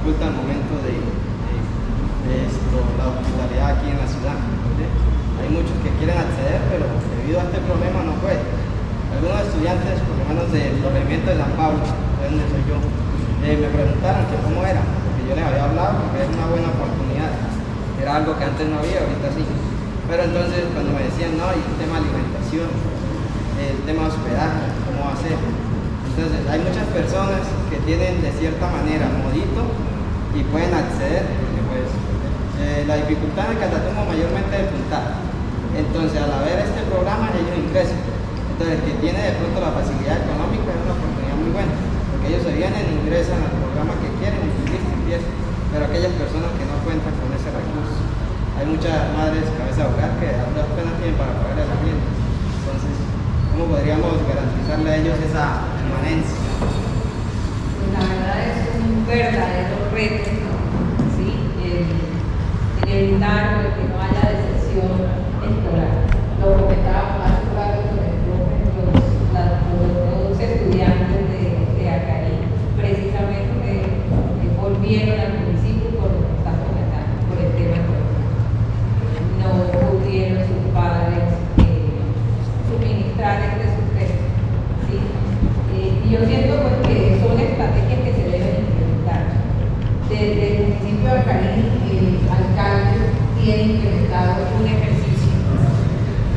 dificulta al momento de la hospitalidad aquí en la ciudad. ¿Sí? Hay muchos que quieren acceder, pero debido a este problema no pueden. Algunos estudiantes, por lo menos del corregimiento de San Pablo, de donde soy yo, me preguntaron que cómo era, porque yo les había hablado, porque es una buena oportunidad. Era algo que antes no había, ahorita sí. Pero entonces cuando me decían, no, y el tema de alimentación, el tema de hospedaje, ¿cómo va a ser? Entonces hay muchas personas que tienen de cierta manera modito y pueden acceder, porque pues la dificultad en el Catatumbo mayormente es el puntaje. Entonces al haber este programa ellos ingresan. Entonces el que tiene de pronto la facilidad económica es una oportunidad muy buena, porque ellos se vienen e ingresan al programa que quieren y listo, empiezan. Pero aquellas personas que no cuentan con ese recurso, hay muchas madres cabeza de hogar que apenas tienen para pagar el arriendo. Entonces, ¿cómo podríamos garantizarle a ellos esa permanencia? Pues la verdad es un verdadero reto, ¿sí? El evitar que no haya deserción escolar. Lo comentábamos hace un rato con el profe, los estudiantes de Acarí, precisamente volvieron al municipio por lo que está comentando, por el tema económico. No pudieron sus padres suministrar este sustento, ¿sí? Y yo siento pues, que son estrategias que se deben implementar. Desde el municipio de Acarí, el alcalde tiene implementado un ejercicio,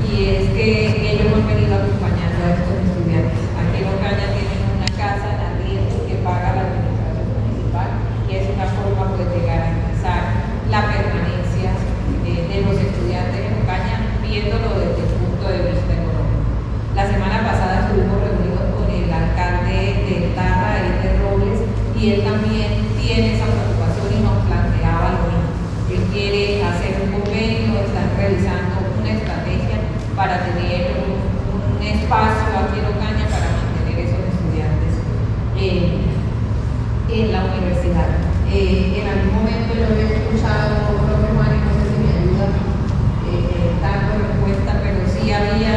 y es que ellos han venido acompañando a estos estudiantes. Aquí en Ocaña tienen una casa en arriendo que paga la administración municipal, y es una forma pues, de garantizar la permanencia de los estudiantes en Ocaña, viéndolo desde el punto de vista económico. La semana pasada estuvimos reunidos con el alcalde de Tarra, de Robles, y él también tiene esa preocupación y nos planteaba lo mismo. Él quiere hacer un convenio, están realizando una estrategia para tener un espacio aquí en Ocaña para mantener esos estudiantes en la universidad. En algún momento yo había escuchado, profe Juan, no sé si me ayuda dando respuesta, pero sí había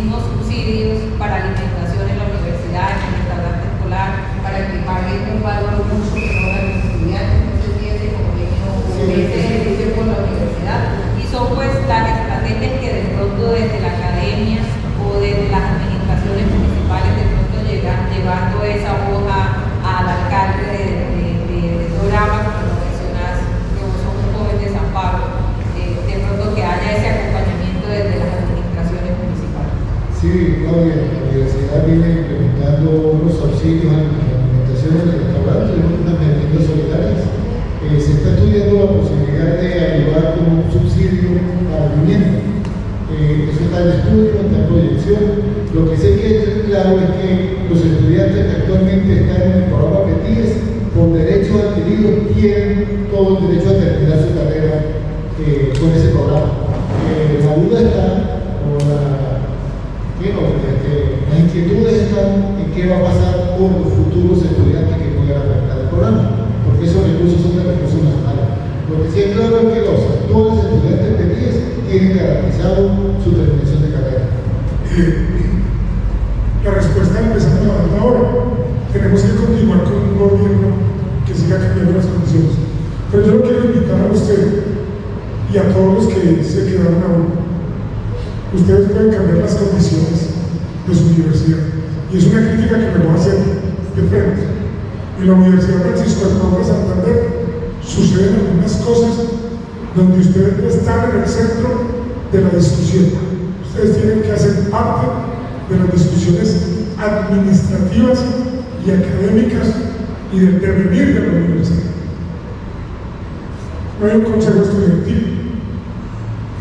unos subsidios para alimentación en la universidad, en el restaurante escolar, para que paguen un valor mucho menor a los estudiantes. No sé si ese convenio o ese servicio por la universidad. Y son pues las estrategias que de pronto desde la academia o desde las administraciones municipales de pronto llegan llevando esa hoja al alcalde de Dorama, como lo mencionas, que somos jóvenes de San Pablo, de pronto que haya ese acompañamiento desde las administraciones municipales. Sí, Claudia, la universidad viene implementando unos subsidios a la alimentación del restaurante, unas meriendas solidarias. Se está estudiando la posibilidad de ayudar con un subsidio a la vivienda. Eso está en estudio, está en proyección. Lo que sé que es claro es que los estudiantes que actualmente están en el programa PETIES, por derechos adquiridos, tienen todo el derecho a terminar su carrera con ese programa. La duda está, o las inquietudes están en qué va a pasar con los futuros estudiantes que puedan afectar el programa, porque esos recursos son de recursos nacionales. Lo que sí es claro es que los actuales estudiantes PETIES tienen garantizado su terminación de carrera. La respuesta empezamos a darla ahora. Tenemos que continuar con un gobierno que siga cambiando las condiciones. Pero yo lo quiero invitar a usted y a todos los que se quedaron aún. Ustedes pueden cambiar las condiciones de su universidad. Y es una crítica que me voy a hacer de frente. En la Universidad Francisco de Paula Santander suceden algunas cosas donde ustedes no están en el centro de la discusión. Ustedes tienen que hacer parte de las discusiones administrativas y académicas y del devenir de la universidad. No hay un consejo estudiantil,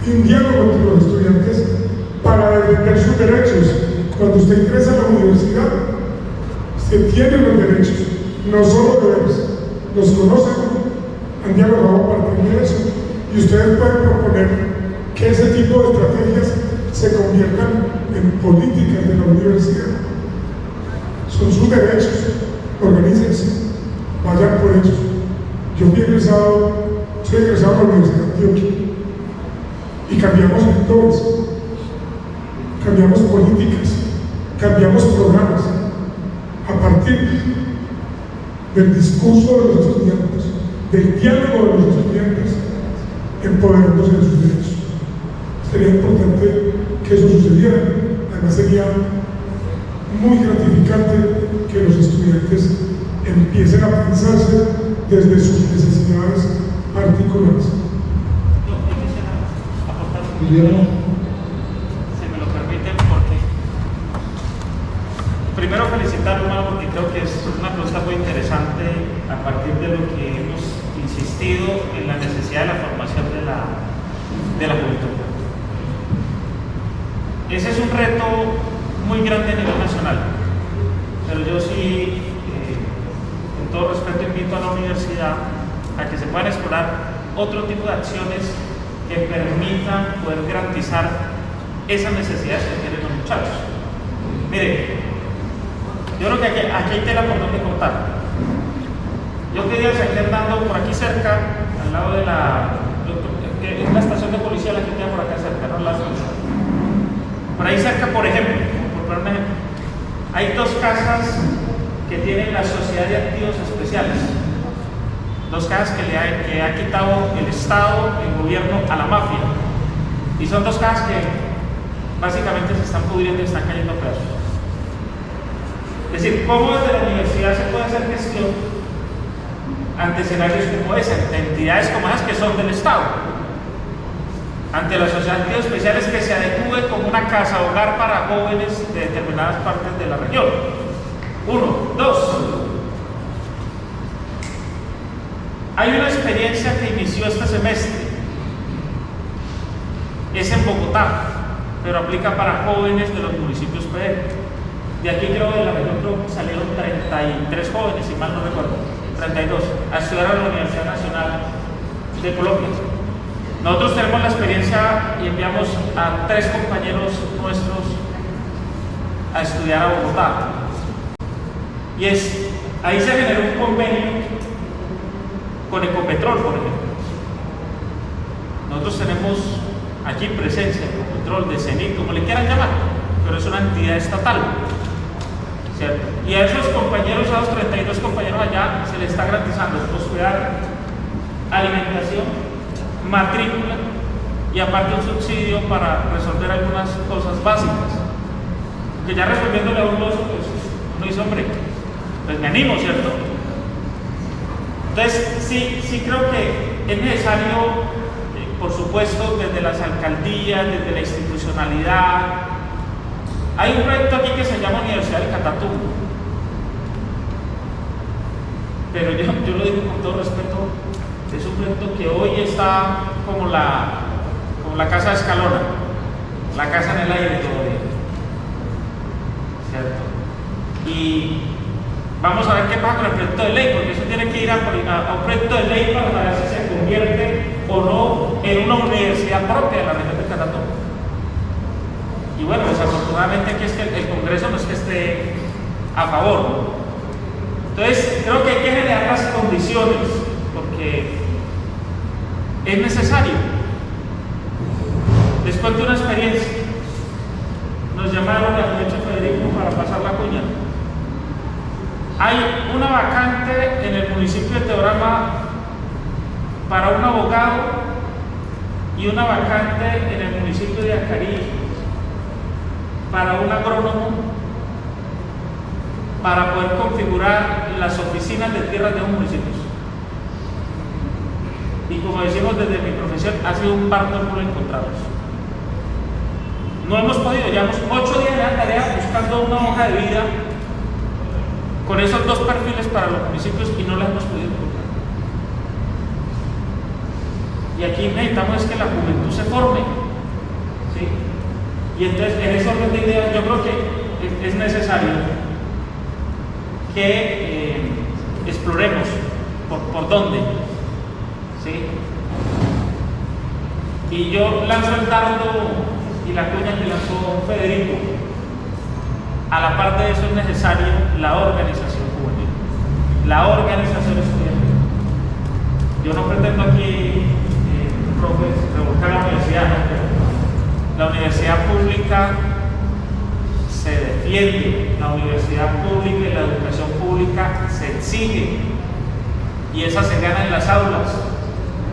hay un diálogo entre los estudiantes para defender sus derechos. Cuando usted ingresa a la universidad, usted tiene los derechos, no solo deberes. Los conocen, han dialogado a partir de eso, y ustedes pueden proponer que ese tipo de estrategias se conviertan en políticas de la universidad. Son sus derechos, organícense, vayan por ellos. Yo soy egresado a la Universidad de Antioquia y cambiamos sectores, cambiamos políticas, cambiamos programas a partir del discurso de los estudiantes, del diálogo de los estudiantes, empoderándose de sus derechos. Sería importante que eso sucediera. Además sería muy gratificante que los estudiantes empiecen a pensarse desde sus necesidades particulares. Yo quisiera aportar un poquito, Guillermo. si me lo permiten, porque primero felicitarlo, hermano, porque creo que es una propuesta muy interesante a partir de lo que hemos insistido en la necesidad de la formación de la juventud. Ese es un reto muy grande a nivel nacional, pero yo sí, con todo respeto, invito a la universidad a que se puedan explorar otro tipo de acciones que permitan poder garantizar esas necesidades que tienen los muchachos. Mire, yo creo que aquí hay tela por donde cortar. Yo quería salir andando por aquí cerca, al lado de que es la estación de policía la que queda por acá cerca, ¿no? Por ahí cerca, por ejemplo, por poner un ejemplo, hay dos casas que tienen la Sociedad de Activos Especiales. Dos casas que ha quitado el Estado, el gobierno, a la mafia. Y son dos casas que básicamente se están pudriendo y están cayendo a pedazos. Es decir, ¿cómo desde la universidad se puede hacer gestión ante escenarios como ese, ante entidades como esas que son del Estado? Ante la Sociedad de Activos Especiales que se adecue como una casa hogar para jóvenes de determinadas partes de la región. Uno. Dos. Hay una experiencia que inició este semestre. Es en Bogotá, pero aplica para jóvenes de los municipios PR. De aquí creo que de la región salieron 33 jóvenes, si mal no recuerdo, 32, a estudiar a la Universidad Nacional de Colombia. Nosotros tenemos la experiencia y enviamos a 3 compañeros nuestros a estudiar a Bogotá. Y ahí se generó un convenio con Ecopetrol, por ejemplo. Nosotros tenemos aquí presencia de Ecopetrol, de CENIC, como le quieran llamar, pero es una entidad estatal, ¿cierto? Y a esos compañeros, a los 32 compañeros allá, se les está garantizando hospedar, alimentación, matrícula y aparte un subsidio para resolver algunas cosas básicas. Que ya resolviéndole a un oso, pues uno dice, hombre, pues me animo, ¿cierto? Entonces, sí creo que es necesario, por supuesto, desde las alcaldías, desde la institucionalidad. Hay un proyecto aquí que se llama Universidad del Catatumbo, pero yo lo digo con todo respeto, es un proyecto que hoy está como la casa de Escalona, la casa en el aire todavía, ¿cierto? Y vamos a ver qué pasa con el proyecto de ley, porque eso tiene que ir a un proyecto de ley para saber si se convierte o no en una universidad propia de la región del Catatumbo. Y bueno, desafortunadamente aquí es que el Congreso no es que esté a favor, ¿no? Entonces, creo que hay que generar las condiciones, porque es necesario. Les cuento una experiencia. Nos llamaron al derecho Federico para pasar la cuña. Hay una vacante en el municipio de Teorama para un abogado y una vacante en el municipio de Acarí para un agrónomo para poder configurar las oficinas de tierras de los municipios. Y como decimos desde mi profesión, ha sido un parto por encontrados. No hemos podido, llevamos 8 días de la tarea buscando una hoja de vida con esos 2 perfiles para los municipios y no la hemos podido encontrar. Y aquí necesitamos es que la juventud se forme, ¿sí? Y entonces en ese orden de ideas yo creo que es necesario que exploremos por dónde, ¿sí? Y yo lanzo el dardo y la cuña que lanzó Federico. A la par de eso es necesario la organización juvenil, la organización estudiantil. Yo no pretendo aquí, profe, revolcar la universidad, ¿no? Pero la universidad pública se defiende, la universidad pública y la educación pública se exige, y esa se gana en las aulas,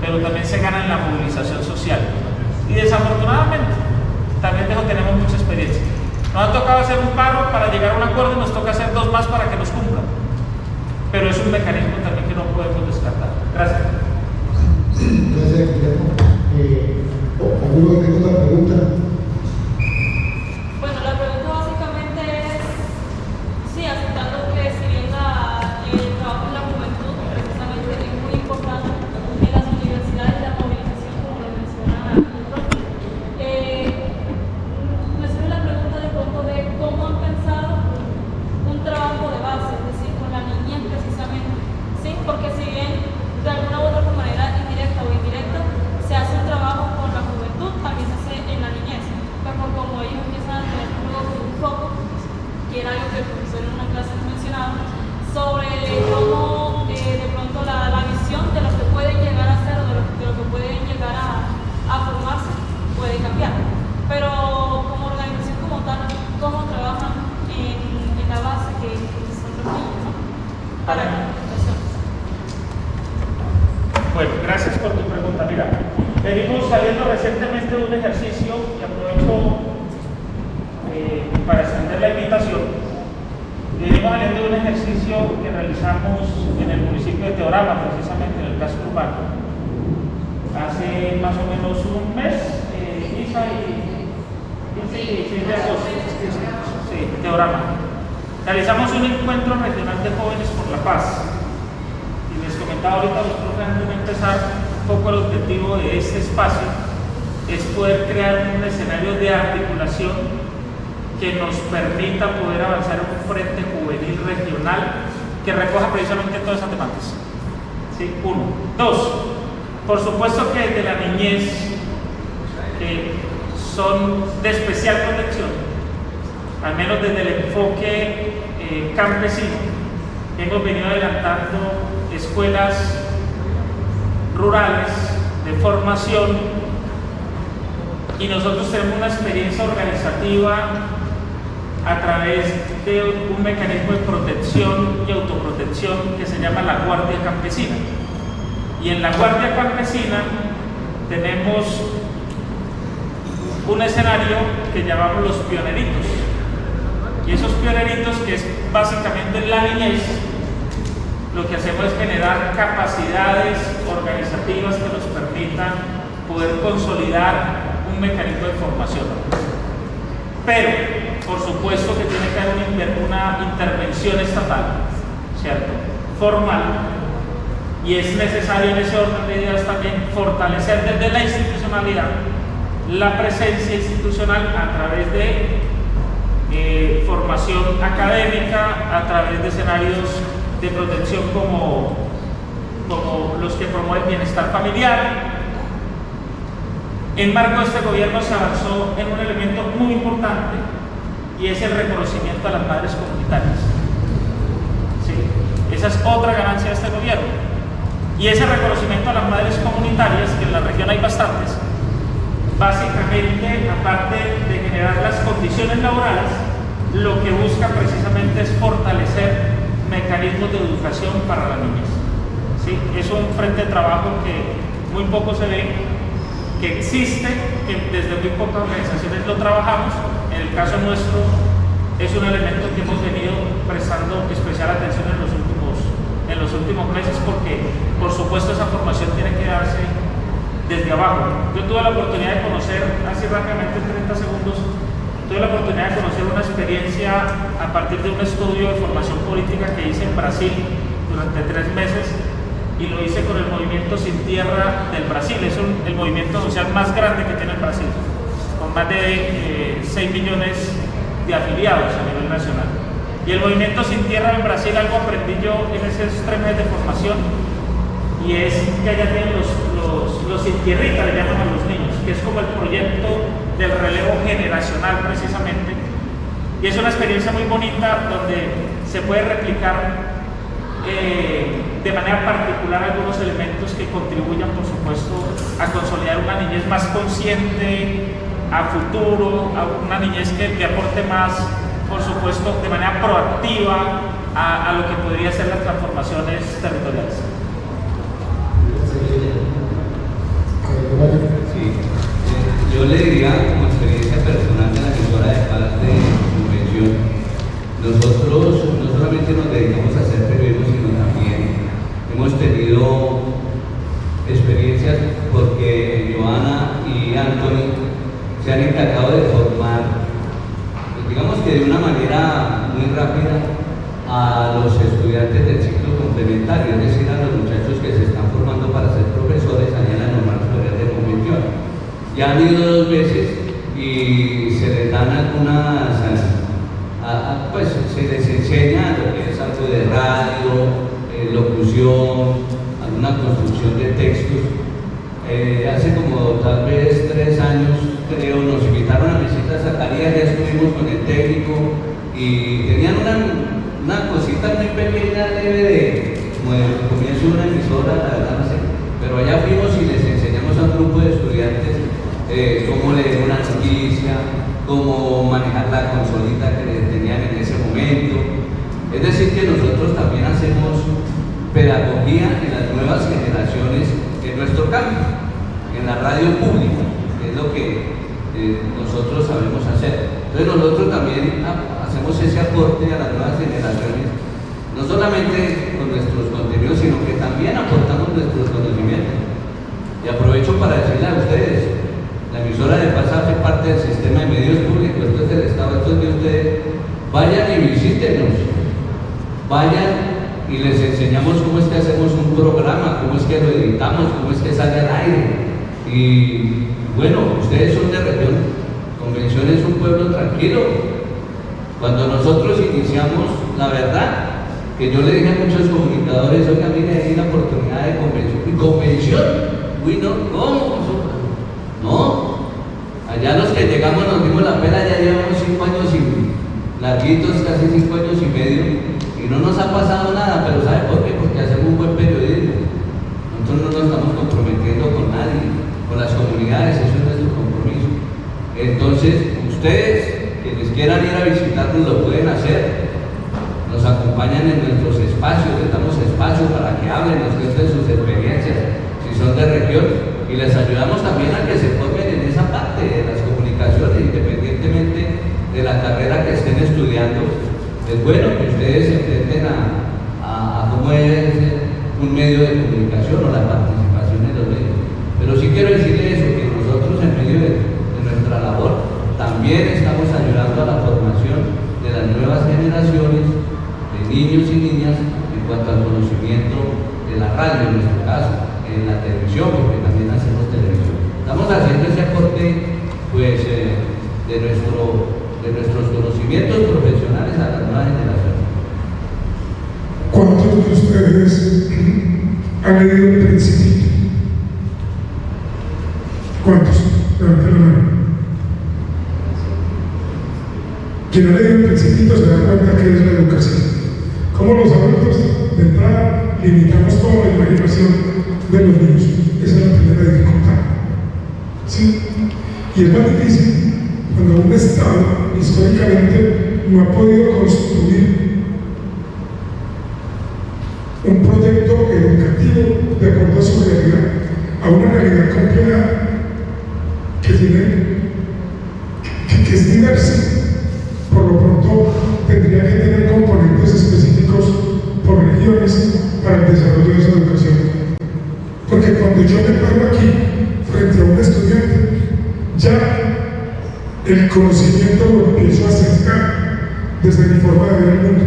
pero también se gana en la movilización social. Y desafortunadamente, también tenemos mucha experiencia. Nos ha tocado hacer un paro para llegar a un acuerdo y nos toca hacer 2 más para que nos cumplan. Pero es un mecanismo también que no podemos descartar. Gracias. Gracias, Guillermo. ¿Alguno que tenga otra pregunta? Bueno, la pregunta básicamente es, sí, aceptando que si bien el trabajo en la juventud precisamente es muy importante en las universidades, la movilización, como lo menciona el propio, me surge la pregunta de pronto de cómo han pensado un trabajo de base, es decir, con la niñez precisamente, ¿sí? Porque si bien de alguna u otra manera, indirecta o indirecta, se hace un trabajo con la juventud, también se hace en la niñez, pero como ellos empiezan a tener un foco, que era algo que el profesor en una clase nos mencionaba, sobre cómo de pronto la visión de lo que pueden llegar a ser o de lo que pueden llegar a formarse puede cambiar. Pero como organización como tal, ¿cómo trabajan en la base que son los niños, ¿no? Para la educación? Bueno, gracias por tu pregunta. Mira, venimos saliendo recientemente de un ejercicio y aprovecho para extender la invitación. Venimos saliendo de un ejercicio que realizamos en el municipio de Teorama, precisamente en el casco urbano, hace más o menos un mes, Isa y 15 de agosto. Sí, Teorama. Realizamos un encuentro regional de jóvenes por la paz. Y les comentaba ahorita los profes antes de empezar, un poco el objetivo de este espacio es poder crear un escenario de articulación que nos permita poder avanzar en un frente juvenil regional que recoja precisamente todas esas demandas. ¿Sí? 1. 2. Por supuesto que desde la niñez, que son de especial protección, al menos desde el enfoque campesino, hemos venido adelantando escuelas rurales de formación, y nosotros tenemos una experiencia organizativa a través de un mecanismo de protección y autoprotección que se llama la Guardia Campesina. Y en la Guardia Campesina tenemos un escenario que llamamos los pioneritos. Y esos pioneritos, que es básicamente la niñez, lo que hacemos es generar capacidades organizativas que nos permitan poder consolidar un mecanismo de formación. Pero, por supuesto que tiene que haber una intervención estatal, ¿cierto? Formal, y es necesario en ese orden de ideas también fortalecer desde la institucionalidad la presencia institucional a través de formación académica, a través de escenarios de protección como los que promueven bienestar familiar. En marco de este gobierno se avanzó en un elemento muy importante, y es el reconocimiento a las madres comunitarias. Sí, esa es otra ganancia de este gobierno. Y ese reconocimiento a las madres comunitarias, que en la región hay bastantes, básicamente, aparte de generar las condiciones laborales, lo que busca precisamente es fortalecer mecanismos de educación para la niñez. ¿Sí? Es un frente de trabajo que muy poco se ve, que existe, que desde muy pocas organizaciones lo trabajamos. En el caso nuestro es un elemento que hemos venido prestando especial atención en los últimos meses, porque por supuesto esa formación tiene que darse desde abajo. Yo tuve la oportunidad de conocer, así rápidamente en 30 segundos, tuve la oportunidad de conocer una experiencia a partir de un estudio de formación política que hice en Brasil durante 3 meses, y lo hice con el Movimiento Sin Tierra del Brasil. Es el movimiento social más grande que tiene el Brasil, con más de 6 millones de afiliados a nivel nacional. Y el Movimiento Sin Tierra del Brasil, algo aprendí yo en esos 3 meses de formación, y es que allá tienen los sin tierrita, le llaman a los niños, que es como el proyecto del relevo generacional precisamente. Y es una experiencia muy bonita donde se puede replicar de manera particular algunos elementos que contribuyan, por supuesto, a consolidar una niñez más consciente, a futuro, a una niñez que aporte más, por supuesto, de manera proactiva a lo que podría ser las transformaciones territoriales. Sí, yo le diría como experiencia personal de la emisora de paz de convención, nosotros no solamente nos dedicamos a hacer periodismo, sino también hemos tenido experiencias porque Joana y Anthony se han encargado de formar, pues digamos que de una manera muy rápida, a los estudiantes del ciclo complementario, es decir, a los muchachos que se están formando para ser profesores allá en la Normal Superior de Convención. Ya han ido 2 veces y se les dan algunas, pues se les enseña lo que es algo de radio, locución, alguna construcción de textos. Hace como tal vez 3 años, creo, nos invitaron a visitar Zacarías, ya estuvimos con el técnico y tenían una cosita muy pequeña, leve, como de comienzo de una emisora, la verdad no sé, pero allá fuimos y les enseñamos a un grupo de estudiantes cómo leer una noticia, cómo manejar la consolita que tenían en ese momento. Es decir, que nosotros también hacemos pedagogía en las nuevas generaciones en nuestro campo, en la radio pública, que es lo que nosotros sabemos hacer. Entonces nosotros también hacemos ese aporte a las nuevas generaciones, no solamente con nuestros contenidos, sino que también aportamos nuestros conocimientos. Y aprovecho para decirle a ustedes, la emisora de Paz hace parte del sistema de medios públicos, esto es del Estado, esto es de ustedes. Vayan y visítenos, vayan y les enseñamos cómo es que hacemos un programa, cómo es que lo editamos, cómo es que sale al aire. Y bueno, ustedes son de región, Convención es un pueblo tranquilo. Cuando nosotros iniciamos, la verdad, que yo le dije a muchos comunicadores, oiga, mire, hay una oportunidad de convención. ¿Y convención? Uy, no, ¿cómo? No, allá los que llegamos nos dimos la pena, ya llevamos 5 años y larguitos, casi 5 años y medio, y no nos ha pasado nada, pero ¿sabe por qué? Porque hacemos un buen periodismo. Nosotros no nos estamos comprometiendo con nadie, con las comunidades, eso es nuestro compromiso. Entonces, ustedes, quienes quieran ir a visitarnos, lo pueden hacer. Nos acompañan en nuestros espacios, les damos espacio para que hablen, nos cuenten sus experiencias, si son de región, y les ayudamos también a que se formen en esa parte de las comunicaciones, independientemente de la carrera que estén estudiando. Es bueno que ustedes se enfrenten a cómo es un medio de comunicación o la participación en los medios. Pero sí quiero decirle eso, que nosotros en medio de nuestra labor también estamos ayudando a la formación de las nuevas generaciones de niños y niñas en cuanto al conocimiento de la radio, en nuestro caso, en la televisión, porque también hacemos televisión. Estamos haciendo ese aporte pues, de nuestros conocimientos profesionales a las nuevas generaciones. ¿Cuántos de ustedes han leído El Principito? ¿Cuántos? Levanten la mano. Quien ha leído El Principito se da cuenta que es la educación. Como los adultos de entrada limitamos toda la imaginación de los niños. Esa es la primera dificultad. ¿Sí? Y es más difícil cuando un Estado históricamente no ha podido construir un proyecto educativo de acuerdo a su realidad, a una realidad compleja que es diversa. Por lo pronto tendría que tener componentes específicos por regiones para el desarrollo de esa educación. Porque cuando yo me paro aquí frente a un estudiante, ya el conocimiento lo empiezo a acercar desde mi forma de ver el mundo.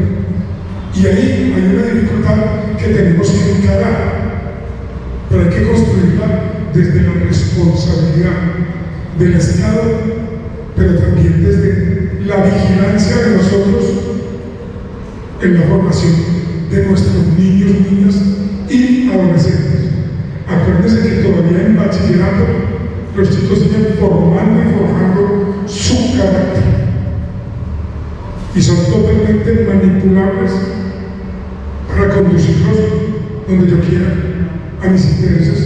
Y ahí hay una dificultad que tenemos que encarar, pero hay que construirla desde la responsabilidad del Estado, pero también desde la vigilancia de nosotros en la formación de nuestros niños, niñas y adolescentes. Acuérdense que todavía en bachillerato los chicos siguen formando y forjando su carácter y son totalmente manipulables para conducirlos donde yo quiera, a mis intereses,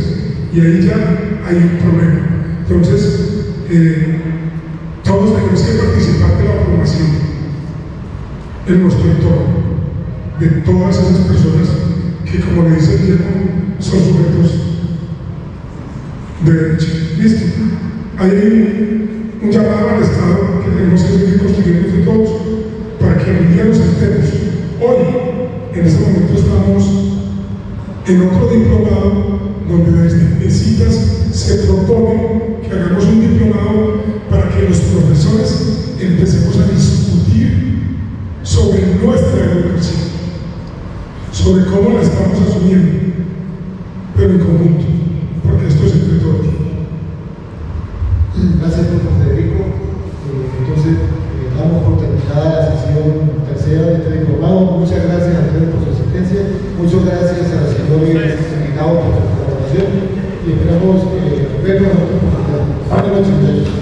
y ahí ya hay un problema. Entonces, todos tenemos que participar de la formación en nuestro entorno. de todas esas personas que, como le dice el Diego, son sujetos de derecho. Listo. Hay un llamado al Estado que tenemos que seguir construyendo entre todos para que algún día nos sentemos. Hoy, en este momento, estamos en otro diplomado donde las visitas se propone que hagamos un diplomado para que los profesores empecemos a discutir sobre nuestra educación, sobre cómo la estamos asumiendo, pero en conjunto, porque esto es entre todos. Gracias, profesor Federico. Entonces, damos por terminada la sesión tercera de este diplomado. Muchas gracias a ustedes por su asistencia. Muchas gracias a los señores invitados por su colaboración y esperamos vernos en otro oportunidad. Buenas noches, muchachos.